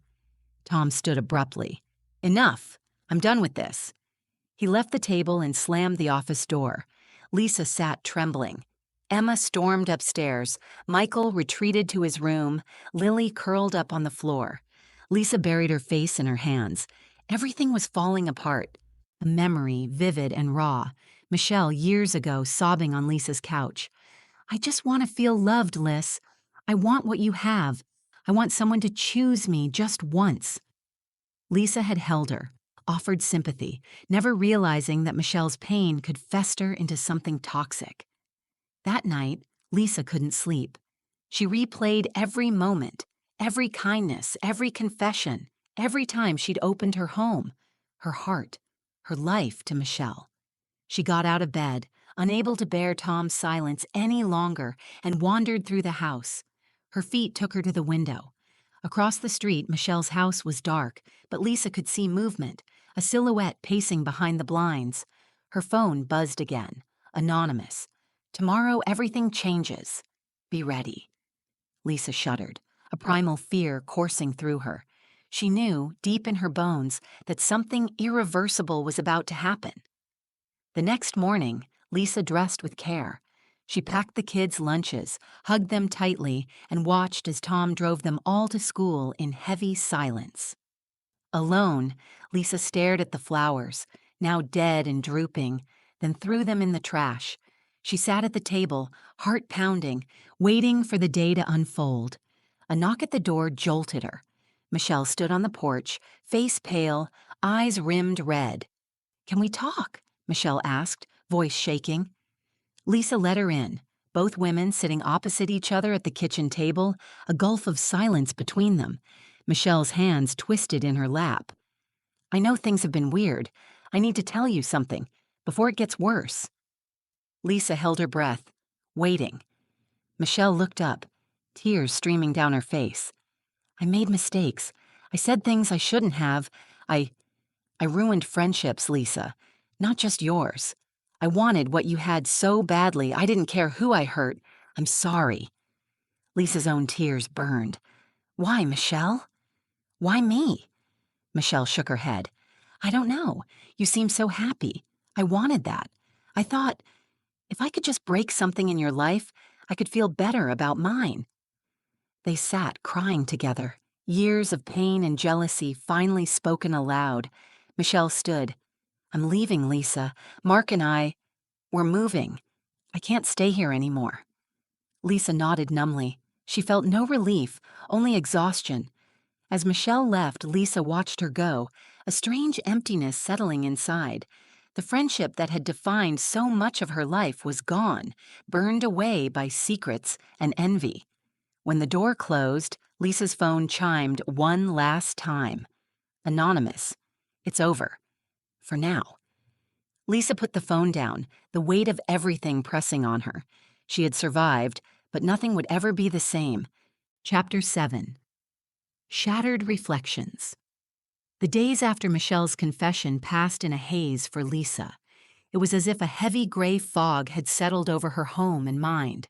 Tom stood abruptly. "Enough. I'm done with this." He left the table and slammed the office door. Lisa sat trembling. Emma stormed upstairs. Michael retreated to his room. Lily curled up on the floor. Lisa buried her face in her hands. Everything was falling apart. A memory, vivid and raw. Michelle, years ago, sobbing on Lisa's couch. "I just want to feel loved, Liz. I want what you have. I want someone to choose me just once." Lisa had held her, offered sympathy, never realizing that Michelle's pain could fester into something toxic. That night, Lisa couldn't sleep. She replayed every moment, every kindness, every confession, every time she'd opened her home, her heart, her life to Michelle. She got out of bed, unable to bear Tom's silence any longer, and wandered through the house. Her feet took her to the window. Across the street, Michelle's house was dark, but Lisa could see movement, a silhouette pacing behind the blinds. Her phone buzzed again. Anonymous. "Tomorrow everything changes. Be ready." Lisa shuddered, a primal fear coursing through her. She knew, deep in her bones, that something irreversible was about to happen. The next morning, Lisa dressed with care. She packed the kids' lunches, hugged them tightly, and watched as Tom drove them all to school in heavy silence. Alone, Lisa stared at the flowers, now dead and drooping, then threw them in the trash. She sat at the table, heart pounding, waiting for the day to unfold. A knock at the door jolted her. Michelle stood on the porch, face pale, eyes rimmed red. "Can we talk?" Michelle asked, voice shaking. Lisa let her in, both women sitting opposite each other at the kitchen table, a gulf of silence between them. Michelle's hands twisted in her lap. "I know things have been weird. I need to tell you something, before it gets worse." Lisa held her breath, waiting. Michelle looked up, tears streaming down her face. "I made mistakes. I said things I shouldn't have. I ruined friendships, Lisa. Not just yours. I wanted what you had so badly I didn't care who I hurt. I'm sorry." Lisa's own tears burned. "Why, Michelle? Why me?" Michelle shook her head. "I don't know. You seem so happy. I wanted that. I thought, if I could just break something in your life, I could feel better about mine." They sat crying together, years of pain and jealousy finally spoken aloud. Michelle stood. "I'm leaving, Lisa. Mark and we're moving. I can't stay here anymore." Lisa nodded numbly. She felt no relief, only exhaustion. As Michelle left, Lisa watched her go, a strange emptiness settling inside. The friendship that had defined so much of her life was gone, burned away by secrets and envy. When the door closed, Lisa's phone chimed one last time. Anonymous. It's over. For now. Lisa put the phone down, the weight of everything pressing on her. She had survived, but nothing would ever be the same. Chapter 7. Shattered reflections. The days after Michelle's confession passed in a haze for Lisa. It was as if a heavy gray fog had settled over her home and mind.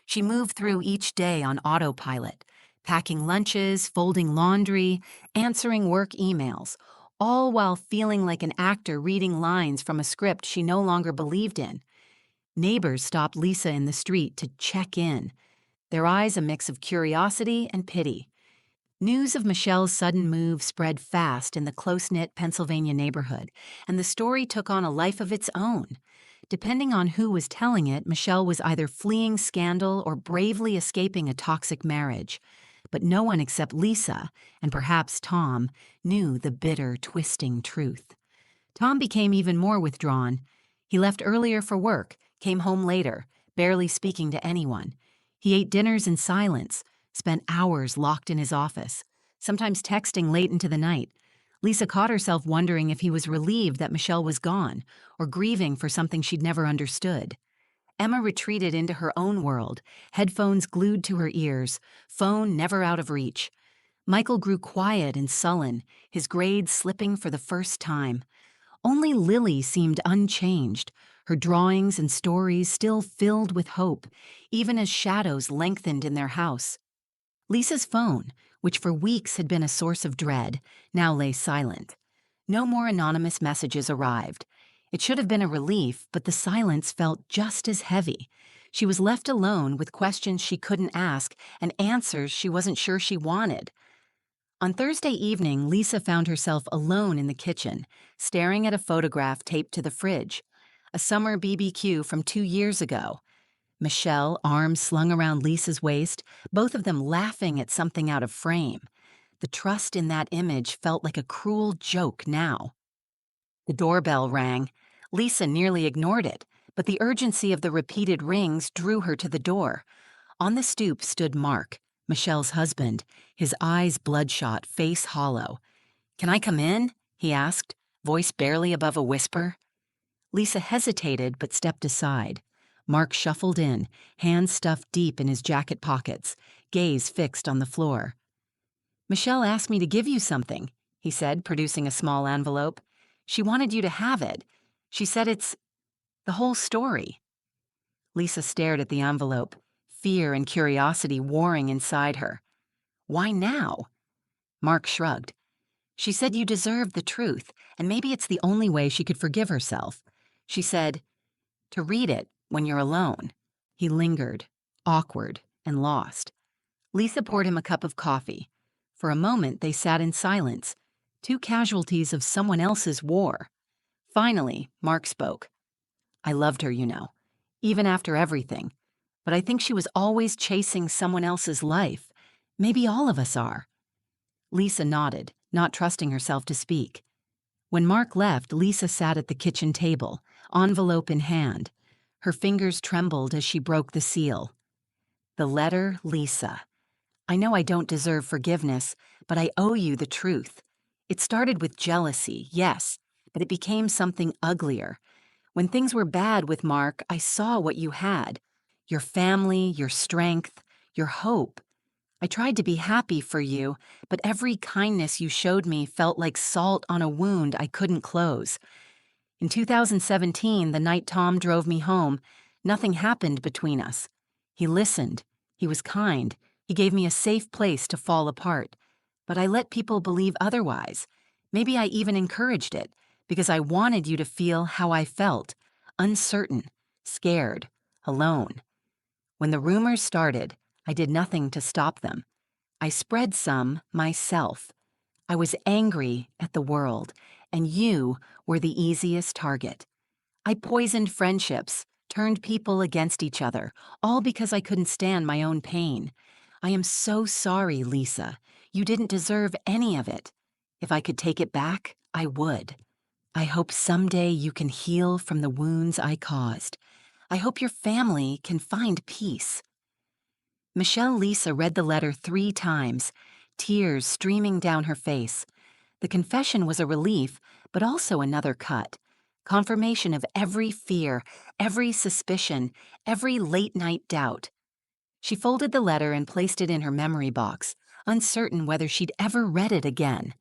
She moved through each day on autopilot, packing lunches, folding laundry, answering work emails, all while feeling like an actor reading lines from a script she no longer believed in. Neighbors stopped Lisa in the street to check in, their eyes a mix of curiosity and pity. News of Michelle's sudden move spread fast in the close-knit Pennsylvania neighborhood, and the story took on a life of its own. Depending on who was telling it, Michelle was either fleeing scandal or bravely escaping a toxic marriage. But no one except Lisa, and perhaps Tom, knew the bitter, twisting truth. Tom became even more withdrawn. He left earlier for work, came home later, barely speaking to anyone. He ate dinners in silence, spent hours locked in his office, sometimes texting late into the night. Lisa caught herself wondering if he was relieved that Michelle was gone, or grieving for something she'd never understood. Emma retreated into her own world, headphones glued to her ears, phone never out of reach. Michael grew quiet and sullen, his grades slipping for the first time. Only Lily seemed unchanged, her drawings and stories still filled with hope, even as shadows lengthened in their house. Lisa's phone, which for weeks had been a source of dread, now lay silent. No more anonymous messages arrived. It should have been a relief, but the silence felt just as heavy. She was left alone with questions she couldn't ask and answers she wasn't sure she wanted. On Thursday evening, Lisa found herself alone in the kitchen, staring at a photograph taped to the fridge. A summer BBQ from 2 years ago. Michelle, arms slung around Lisa's waist, both of them laughing at something out of frame. The trust in that image felt like a cruel joke now. The doorbell rang. Lisa nearly ignored it, but the urgency of the repeated rings drew her to the door. On the stoop stood Mark, Michelle's husband, his eyes bloodshot, face hollow. "Can I come in?" he asked, voice barely above a whisper. Lisa hesitated but stepped aside. Mark shuffled in, hands stuffed deep in his jacket pockets, gaze fixed on the floor. "Michelle asked me to give you something," he said, producing a small envelope. "She wanted you to have it. She said it's the whole story." Lisa stared at the envelope, fear and curiosity warring inside her. "Why now?" Mark shrugged. "She said you deserved the truth, and maybe it's the only way she could forgive herself. She said, to read it when you're alone." He lingered, awkward and lost. Lisa poured him a cup of coffee. For a moment, they sat in silence, two casualties of someone else's war. Finally, Mark spoke. "I loved her, you know, even after everything. But I think she was always chasing someone else's life. Maybe all of us are." Lisa nodded, not trusting herself to speak. When Mark left, Lisa sat at the kitchen table, envelope in hand. Her fingers trembled as she broke the seal. The letter, Lisa. "I know I don't deserve forgiveness, but I owe you the truth. It started with jealousy, yes, but it became something uglier. When things were bad with Mark, I saw what you had. Your family, your strength, your hope. I tried to be happy for you, but every kindness you showed me felt like salt on a wound I couldn't close. In 2017, the night Tom drove me home, nothing happened between us. He listened. He was kind. He gave me a safe place to fall apart. But I let people believe otherwise. Maybe I even encouraged it, because I wanted you to feel how I felt, uncertain, scared, alone. When the rumors started, I did nothing to stop them. I spread some myself. I was angry at the world, and you were the easiest target. I poisoned friendships, turned people against each other, all because I couldn't stand my own pain. I am so sorry, Lisa. You didn't deserve any of it. If I could take it back, I would. I hope someday you can heal from the wounds I caused. I hope your family can find peace." Michelle Lisa read the letter 3 times, tears streaming down her face. The confession was a relief, but also another cut. Confirmation of every fear, every suspicion, every late-night doubt. She folded the letter and placed it in her memory box, uncertain whether she'd ever read it again.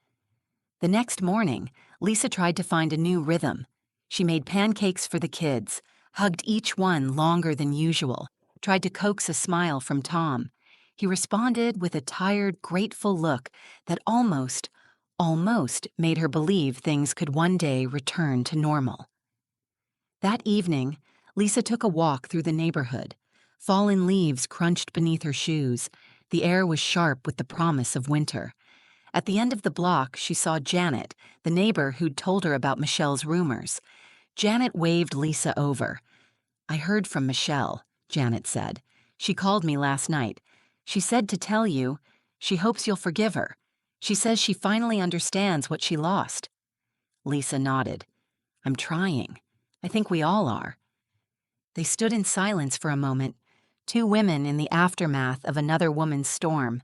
The next morning, Lisa tried to find a new rhythm. She made pancakes for the kids, hugged each one longer than usual, tried to coax a smile from Tom. He responded with a tired, grateful look that almost made her believe things could one day return to normal. That evening, Lisa took a walk through the neighborhood. Fallen leaves crunched beneath her shoes. The air was sharp with the promise of winter. At the end of the block, she saw Janet, the neighbor who'd told her about Michelle's rumors. Janet waved Lisa over. "I heard from Michelle," Janet said. "She called me last night. She said to tell you, she hopes you'll forgive her. She says she finally understands what she lost." Lisa nodded. "I'm trying. I think we all are." They stood in silence for a moment, two women in the aftermath of another woman's storm.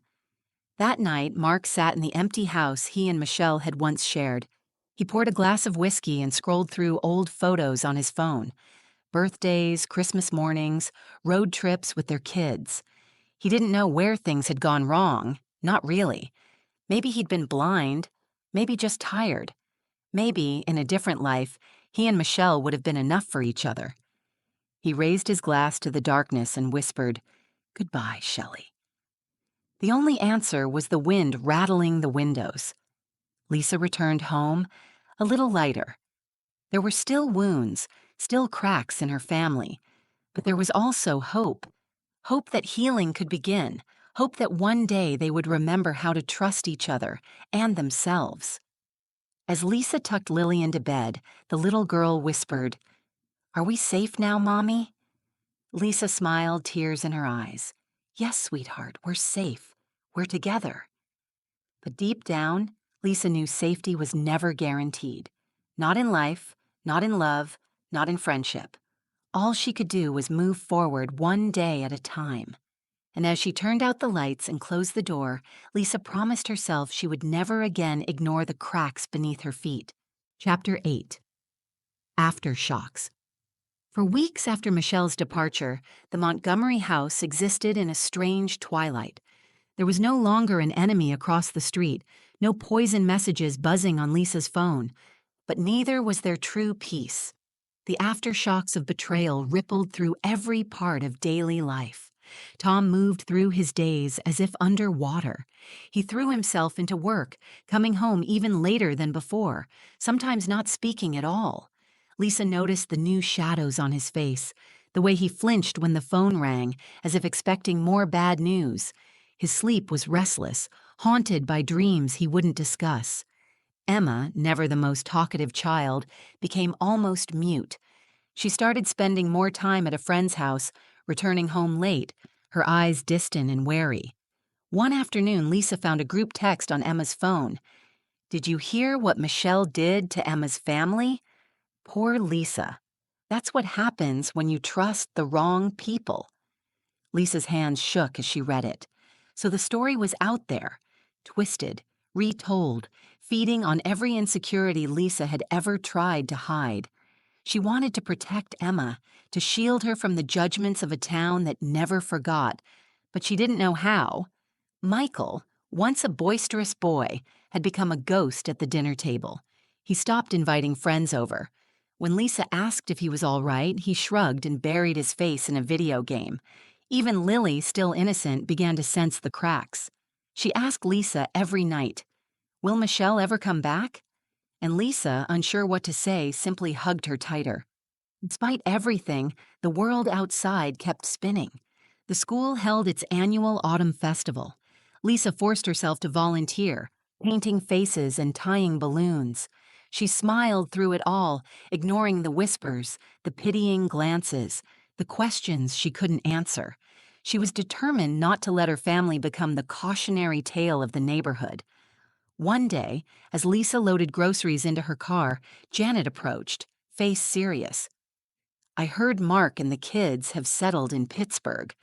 That night, Mark sat in the empty house he and Michelle had once shared. He poured a glass of whiskey and scrolled through old photos on his phone. Birthdays, Christmas mornings, road trips with their kids. He didn't know where things had gone wrong, not really. Maybe he'd been blind, maybe just tired. Maybe, in a different life, he and Michelle would have been enough for each other. He raised his glass to the darkness and whispered, "Goodbye, Shelley." The only answer was the wind rattling the windows. Lisa returned home, a little lighter. There were still wounds, still cracks in her family, but there was also hope. Hope that healing could begin, hope that one day they would remember how to trust each other and themselves. As Lisa tucked Lily into bed, the little girl whispered, "Are we safe now, Mommy?" Lisa smiled, tears in her eyes. "Yes, sweetheart, we're safe. We're together." But deep down, Lisa knew safety was never guaranteed. Not in life, not in love, not in friendship. All she could do was move forward one day at a time. And as she turned out the lights and closed the door, Lisa promised herself she would never again ignore the cracks beneath her feet. Chapter 8. Aftershocks. For weeks after Michelle's departure, the Montgomery house existed in a strange twilight. There was no longer an enemy across the street, no poison messages buzzing on Lisa's phone, but neither was there true peace. The aftershocks of betrayal rippled through every part of daily life. Tom moved through his days as if underwater. He threw himself into work, coming home even later than before, sometimes not speaking at all. Lisa noticed the new shadows on his face, the way he flinched when the phone rang, as if expecting more bad news. His sleep was restless, haunted by dreams he wouldn't discuss. Emma, never the most talkative child, became almost mute. She started spending more time at a friend's house, returning home late, her eyes distant and wary. One afternoon, Lisa found a group text on Emma's phone. "Did you hear what Michelle did to Emma's family?" Poor Lisa. That's what happens when you trust the wrong people. Lisa's hands shook as she read it. So the story was out there, twisted, retold, feeding on every insecurity Lisa had ever tried to hide. She wanted to protect Emma, to shield her from the judgments of a town that never forgot, but she didn't know how. Michael, once a boisterous boy, had become a ghost at the dinner table. He stopped inviting friends over. When Lisa asked if he was all right, he shrugged and buried his face in a video game. Even Lily, still innocent, began to sense the cracks. She asked Lisa every night, "Will Michelle ever come back?" And Lisa, unsure what to say, simply hugged her tighter. Despite everything, the world outside kept spinning. The school held its annual autumn festival. Lisa forced herself to volunteer, painting faces and tying balloons. She smiled through it all, ignoring the whispers, the pitying glances, the questions she couldn't answer. She was determined not to let her family become the cautionary tale of the neighborhood. One day, as Lisa loaded groceries into her car, Janet approached, face serious. "I heard Mark and the kids have settled in Pittsburgh.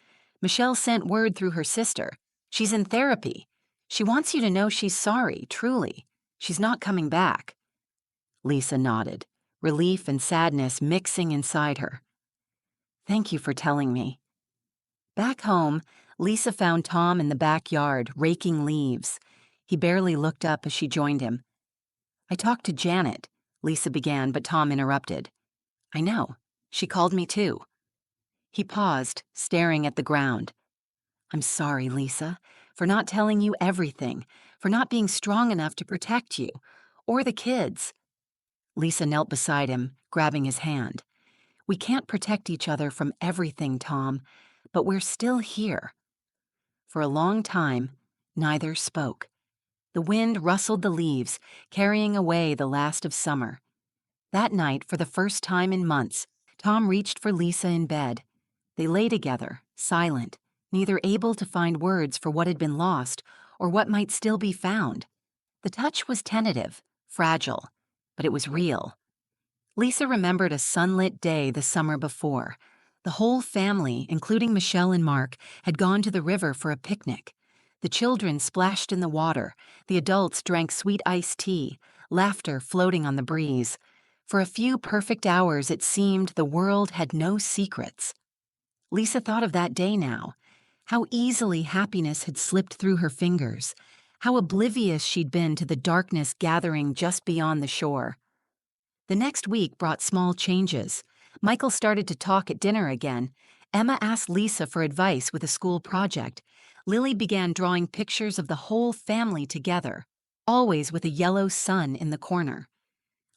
Michelle sent word through her sister. She's in therapy. She wants you to know she's sorry, truly. She's not coming back." Lisa nodded, relief and sadness mixing inside her. "Thank you for telling me." Back home, Lisa found Tom in the backyard, raking leaves. He barely looked up as she joined him. "I talked to Janet," Lisa began, but Tom interrupted. "I know. She called me too." He paused, staring at the ground. "I'm sorry, Lisa, for not telling you everything, for not being strong enough to protect you, or the kids." Lisa knelt beside him, grabbing his hand. "We can't protect each other from everything, Tom, but we're still here." For a long time, neither spoke. The wind rustled the leaves, carrying away the last of summer. That night, for the first time in months, Tom reached for Lisa in bed. They lay together, silent, neither able to find words for what had been lost or what might still be found. The touch was tentative, fragile, but it was real. Lisa remembered a sunlit day the summer before. The whole family, including Michelle and Mark, had gone to the river for a picnic. The children splashed in the water. The adults drank sweet iced tea, laughter floating on the breeze. For a few perfect hours, it seemed the world had no secrets. Lisa thought of that day now. How easily happiness had slipped through her fingers. How oblivious she'd been to the darkness gathering just beyond the shore. The next week brought small changes. Michael started to talk at dinner again. Emma asked Lisa for advice with a school project. Lily began drawing pictures of the whole family together, always with a yellow sun in the corner.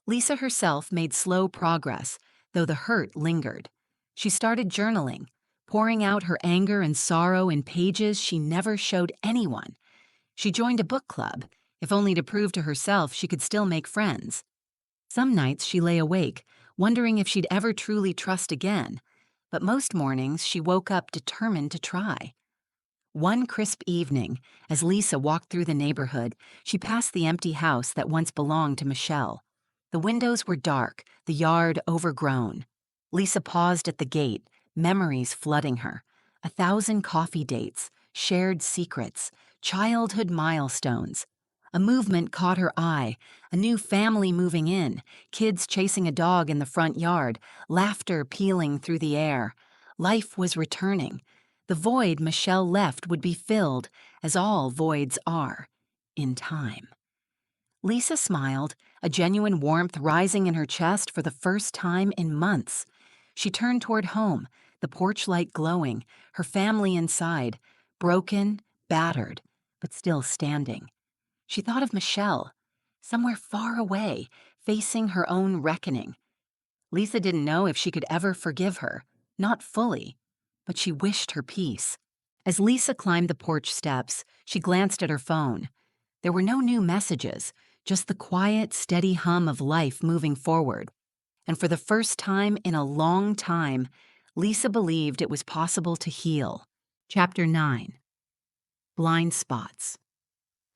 Lisa herself made slow progress, though the hurt lingered. She started journaling, pouring out her anger and sorrow in pages she never showed anyone. She joined a book club, if only to prove to herself she could still make friends. Some nights she lay awake, wondering if she'd ever truly trust again, but most mornings she woke up determined to try. One crisp evening, as Lisa walked through the neighborhood, she passed the empty house that once belonged to Michelle. The windows were dark, the yard overgrown. Lisa paused at the gate, memories flooding her. 1,000 coffee dates, shared secrets, childhood milestones. A movement caught her eye, a new family moving in, kids chasing a dog in the front yard, laughter pealing through the air. Life was returning. The void Michelle left would be filled, as all voids are, in time. Lisa smiled, a genuine warmth rising in her chest for the first time in months. She turned toward home, the porch light glowing, her family inside, broken, battered, but still standing. She thought of Michelle, somewhere far away, facing her own reckoning. Lisa didn't know if she could ever forgive her, not fully, but she wished her peace. As Lisa climbed the porch steps, she glanced at her phone. There were no new messages, just the quiet, steady hum of life moving forward. And for the first time in a long time, Lisa believed it was possible to heal. Chapter 9. Blind Spots.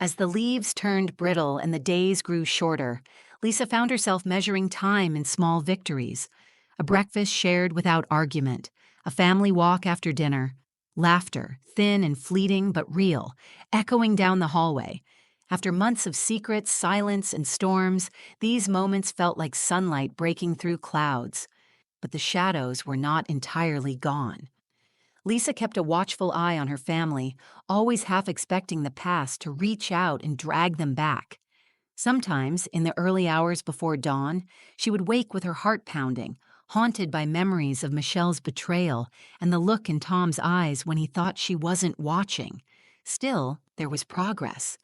As the leaves turned brittle and the days grew shorter, Lisa found herself measuring time in small victories. A breakfast shared without argument, a family walk after dinner, laughter, thin and fleeting but real, echoing down the hallway. After months of secrets, silence, and storms, these moments felt like sunlight breaking through clouds. But the shadows were not entirely gone. Lisa kept a watchful eye on her family, always half expecting the past to reach out and drag them back. Sometimes, in the early hours before dawn, she would wake with her heart pounding, haunted by memories of Michelle's betrayal and the look in Tom's eyes when he thought she wasn't watching. Still, there was progress.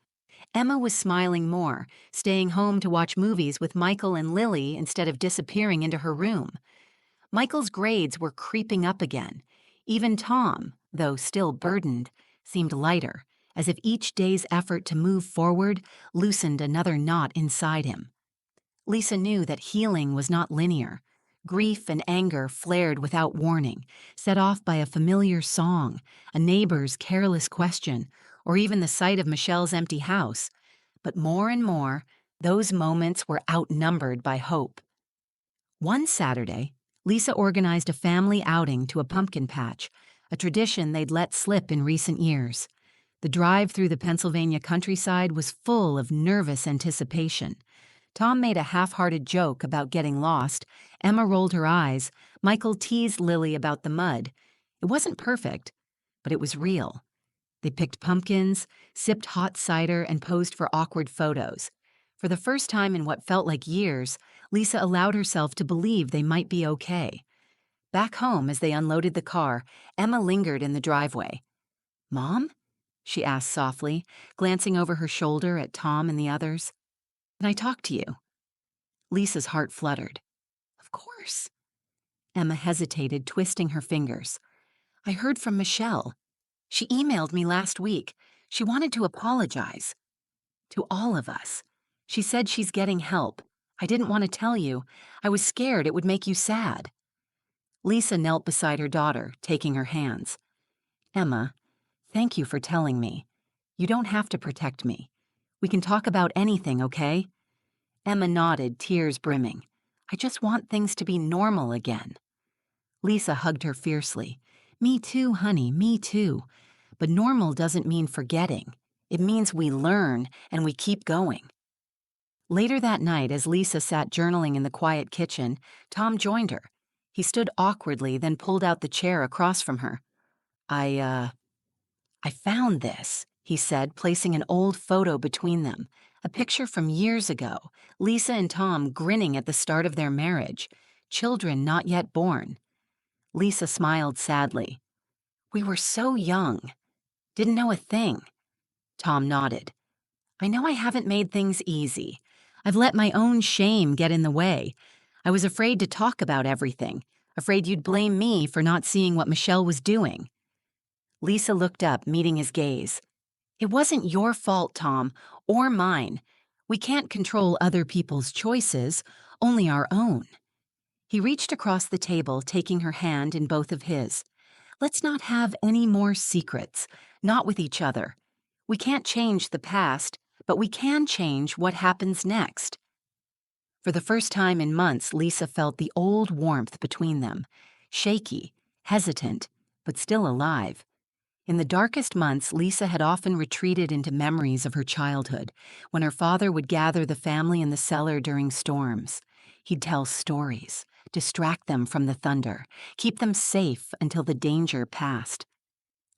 Emma was smiling more, staying home to watch movies with Michael and Lily instead of disappearing into her room. Michael's grades were creeping up again. Even Tom, though still burdened, seemed lighter, as if each day's effort to move forward loosened another knot inside him. Lisa knew that healing was not linear. Grief and anger flared without warning, set off by a familiar song, a neighbor's careless question, or even the sight of Michelle's empty house. But more and more, those moments were outnumbered by hope. One Saturday, Lisa organized a family outing to a pumpkin patch, a tradition they'd let slip in recent years. The drive through the Pennsylvania countryside was full of nervous anticipation. Tom made a half-hearted joke about getting lost. Emma rolled her eyes. Michael teased Lily about the mud. It wasn't perfect, but it was real. They picked pumpkins, sipped hot cider, and posed for awkward photos. For the first time in what felt like years, Lisa allowed herself to believe they might be okay. Back home, as they unloaded the car, Emma lingered in the driveway. "Mom?" she asked softly, glancing over her shoulder at Tom and the others. "Can I talk to you?" Lisa's heart fluttered. "Of course." Emma hesitated, twisting her fingers. "I heard from Michelle. She emailed me last week. She wanted to apologize. To all of us. She said she's getting help. I didn't want to tell you. I was scared it would make you sad." Lisa knelt beside her daughter, taking her hands. "Emma, thank you for telling me. You don't have to protect me. We can talk about anything, okay?" Emma nodded, tears brimming. "I just want things to be normal again." Lisa hugged her fiercely. "Me too, honey, me too. But normal doesn't mean forgetting. It means we learn and we keep going." Later that night, as Lisa sat journaling in the quiet kitchen, Tom joined her. He stood awkwardly, then pulled out the chair across from her. I found this," he said, placing an old photo between them. A picture from years ago, Lisa and Tom grinning at the start of their marriage, children not yet born. Lisa smiled sadly. "We were so young. Didn't know a thing." Tom nodded. "I know I haven't made things easy. I've let my own shame get in the way. I was afraid to talk about everything, afraid you'd blame me for not seeing what Michelle was doing." Lisa looked up, meeting his gaze. "It wasn't your fault, Tom, or mine. We can't control other people's choices, only our own." He reached across the table, taking her hand in both of his. "Let's not have any more secrets, not with each other. We can't change the past, but we can change what happens next." For the first time in months, Lisa felt the old warmth between them, shaky, hesitant, but still alive. In the darkest months, Lisa had often retreated into memories of her childhood, when her father would gather the family in the cellar during storms. He'd tell stories, distract them from the thunder, keep them safe until the danger passed.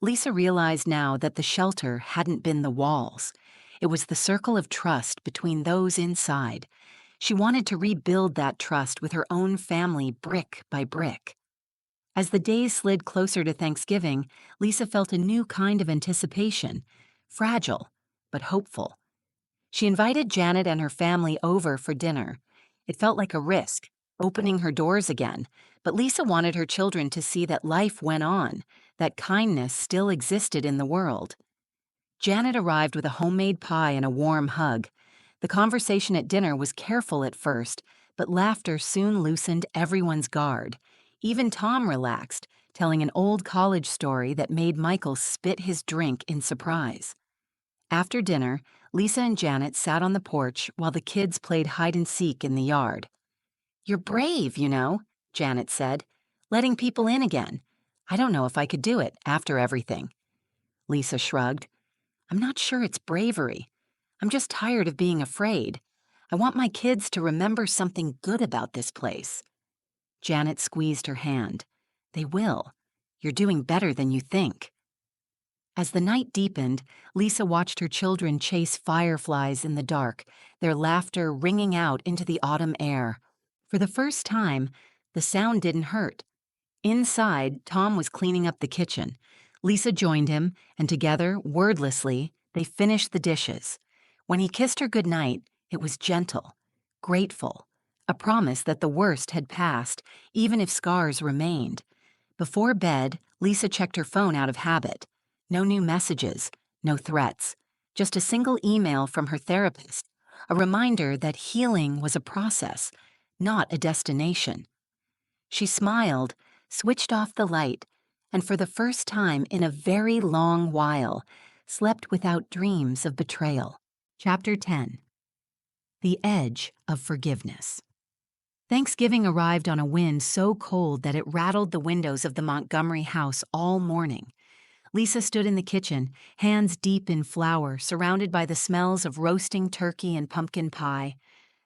Lisa realized now that the shelter hadn't been the walls. It was the circle of trust between those inside. She wanted to rebuild that trust with her own family brick by brick. As the days slid closer to Thanksgiving, Lisa felt a new kind of anticipation, fragile, but hopeful. She invited Janet and her family over for dinner. It felt like a risk, opening her doors again, but Lisa wanted her children to see that life went on, that kindness still existed in the world. Janet arrived with a homemade pie and a warm hug. The conversation at dinner was careful at first, but laughter soon loosened everyone's guard. Even Tom relaxed, telling an old college story that made Michael spit his drink in surprise. After dinner, Lisa and Janet sat on the porch while the kids played hide-and-seek in the yard. "You're brave, you know," Janet said, "letting people in again. I don't know if I could do it after everything." Lisa shrugged. "I'm not sure it's bravery. I'm just tired of being afraid. I want my kids to remember something good about this place." Janet squeezed her hand. "They will. You're doing better than you think." As the night deepened, Lisa watched her children chase fireflies in the dark, their laughter ringing out into the autumn air. For the first time, the sound didn't hurt. Inside, Tom was cleaning up the kitchen. Lisa joined him, and together, wordlessly, they finished the dishes. When he kissed her goodnight, it was gentle, grateful, a promise that the worst had passed, even if scars remained. Before bed, Lisa checked her phone out of habit. No new messages, no threats, just a single email from her therapist, a reminder that healing was a process, not a destination. She smiled, switched off the light, and for the first time in a very long while, slept without dreams of betrayal. Chapter 10. The Edge of Forgiveness. Thanksgiving arrived on a wind so cold that it rattled the windows of the Montgomery house all morning. Lisa stood in the kitchen, hands deep in flour, surrounded by the smells of roasting turkey and pumpkin pie.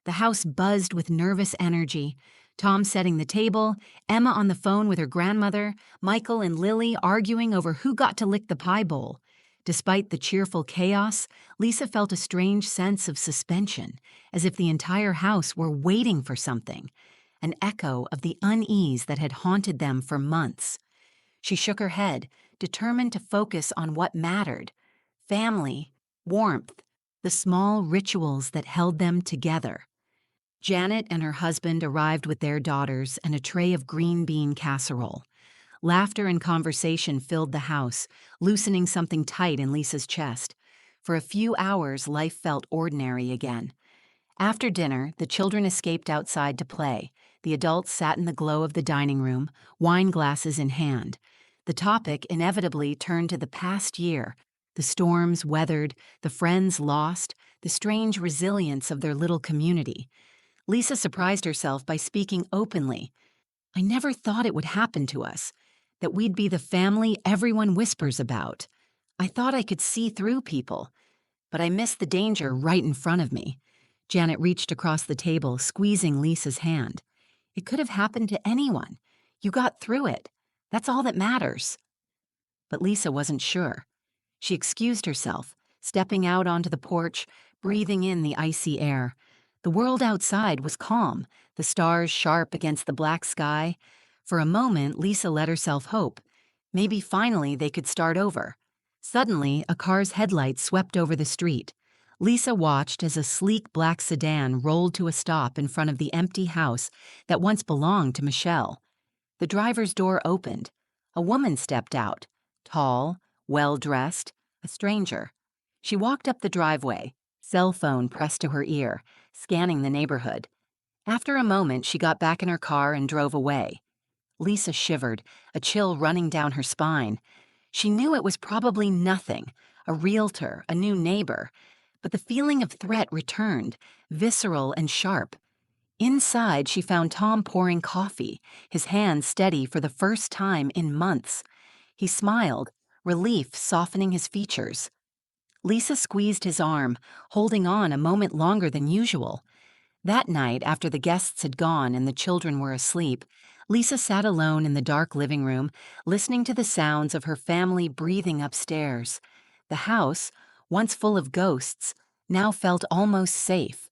The house buzzed with nervous energy. Tom setting the table, Emma on the phone with her grandmother, Michael and Lily arguing over who got to lick the pie bowl. Despite the cheerful chaos, Lisa felt a strange sense of suspension, as if the entire house were waiting for something, an echo of the unease that had haunted them for months. She shook her head, determined to focus on what mattered: family, warmth, the small rituals that held them together. Janet and her husband arrived with their daughters and a tray of green bean casserole. Laughter and conversation filled the house, loosening something tight in Lisa's chest. For a few hours, life felt ordinary again. After dinner, the children escaped outside to play. The adults sat in the glow of the dining room, wine glasses in hand. The topic inevitably turned to the past year: the storms weathered, the friends lost, the strange resilience of their little community. Lisa surprised herself by speaking openly. "I never thought it would happen to us, that we'd be the family everyone whispers about. I thought I could see through people, but I missed the danger right in front of me." Janet reached across the table, squeezing Lisa's hand. "It could have happened to anyone. You got through it. That's all that matters." But Lisa wasn't sure. She excused herself, stepping out onto the porch, breathing in the icy air. The world outside was calm, the stars sharp against the black sky. For a moment, Lisa let herself hope. Maybe finally they could start over. Suddenly, a car's headlights swept over the street. Lisa watched as a sleek black sedan rolled to a stop in front of the empty house that once belonged to Michelle. The driver's door opened. A woman stepped out, tall, well-dressed, a stranger. She walked up the driveway, cell phone pressed to her ear, scanning the neighborhood. After a moment, she got back in her car and drove away. Lisa shivered, a chill running down her spine. She knew it was probably nothing, a realtor, a new neighbor, but the feeling of threat returned, visceral and sharp. Inside, she found Tom pouring coffee, his hand steady for the first time in months. He smiled, relief softening his features. Lisa squeezed his arm, holding on a moment longer than usual. That night, after the guests had gone and the children were asleep, Lisa sat alone in the dark living room, listening to the sounds of her family breathing upstairs. The house, once full of ghosts, now felt almost safe.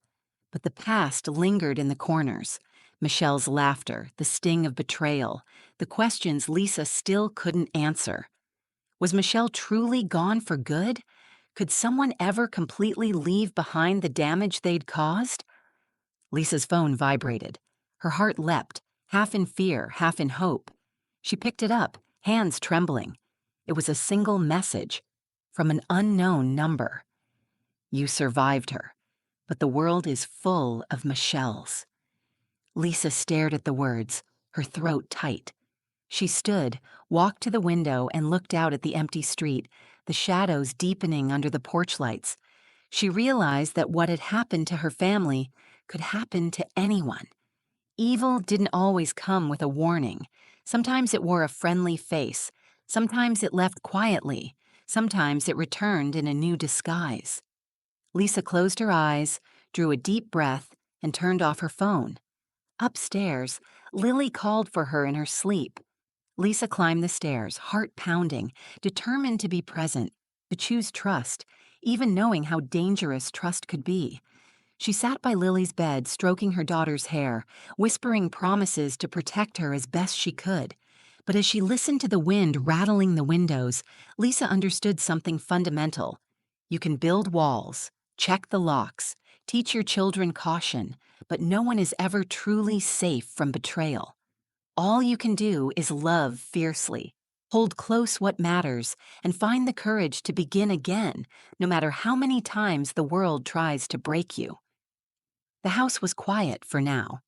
But the past lingered in the corners. Michelle's laughter, the sting of betrayal, the questions Lisa still couldn't answer. Was Michelle truly gone for good? Could someone ever completely leave behind the damage they'd caused? Lisa's phone vibrated. Her heart leapt, half in fear, half in hope. She picked it up, hands trembling. It was a single message from an unknown number. "You survived her, but the world is full of Michelles." Lisa stared at the words, her throat tight. She stood, walked to the window, and looked out at the empty street, the shadows deepening under the porch lights. She realized that what had happened to her family could happen to anyone. Evil didn't always come with a warning. Sometimes it wore a friendly face. Sometimes it left quietly. Sometimes it returned in a new disguise. Lisa closed her eyes, drew a deep breath, and turned off her phone. Upstairs, Lily called for her in her sleep. Lisa climbed the stairs, heart pounding, determined to be present, to choose trust, even knowing how dangerous trust could be. She sat by Lily's bed, stroking her daughter's hair, whispering promises to protect her as best she could. But as she listened to the wind rattling the windows, Lisa understood something fundamental. You can build walls, check the locks, teach your children caution, but no one is ever truly safe from betrayal. All you can do is love fiercely, hold close what matters, and find the courage to begin again, no matter how many times the world tries to break you. The house was quiet for now.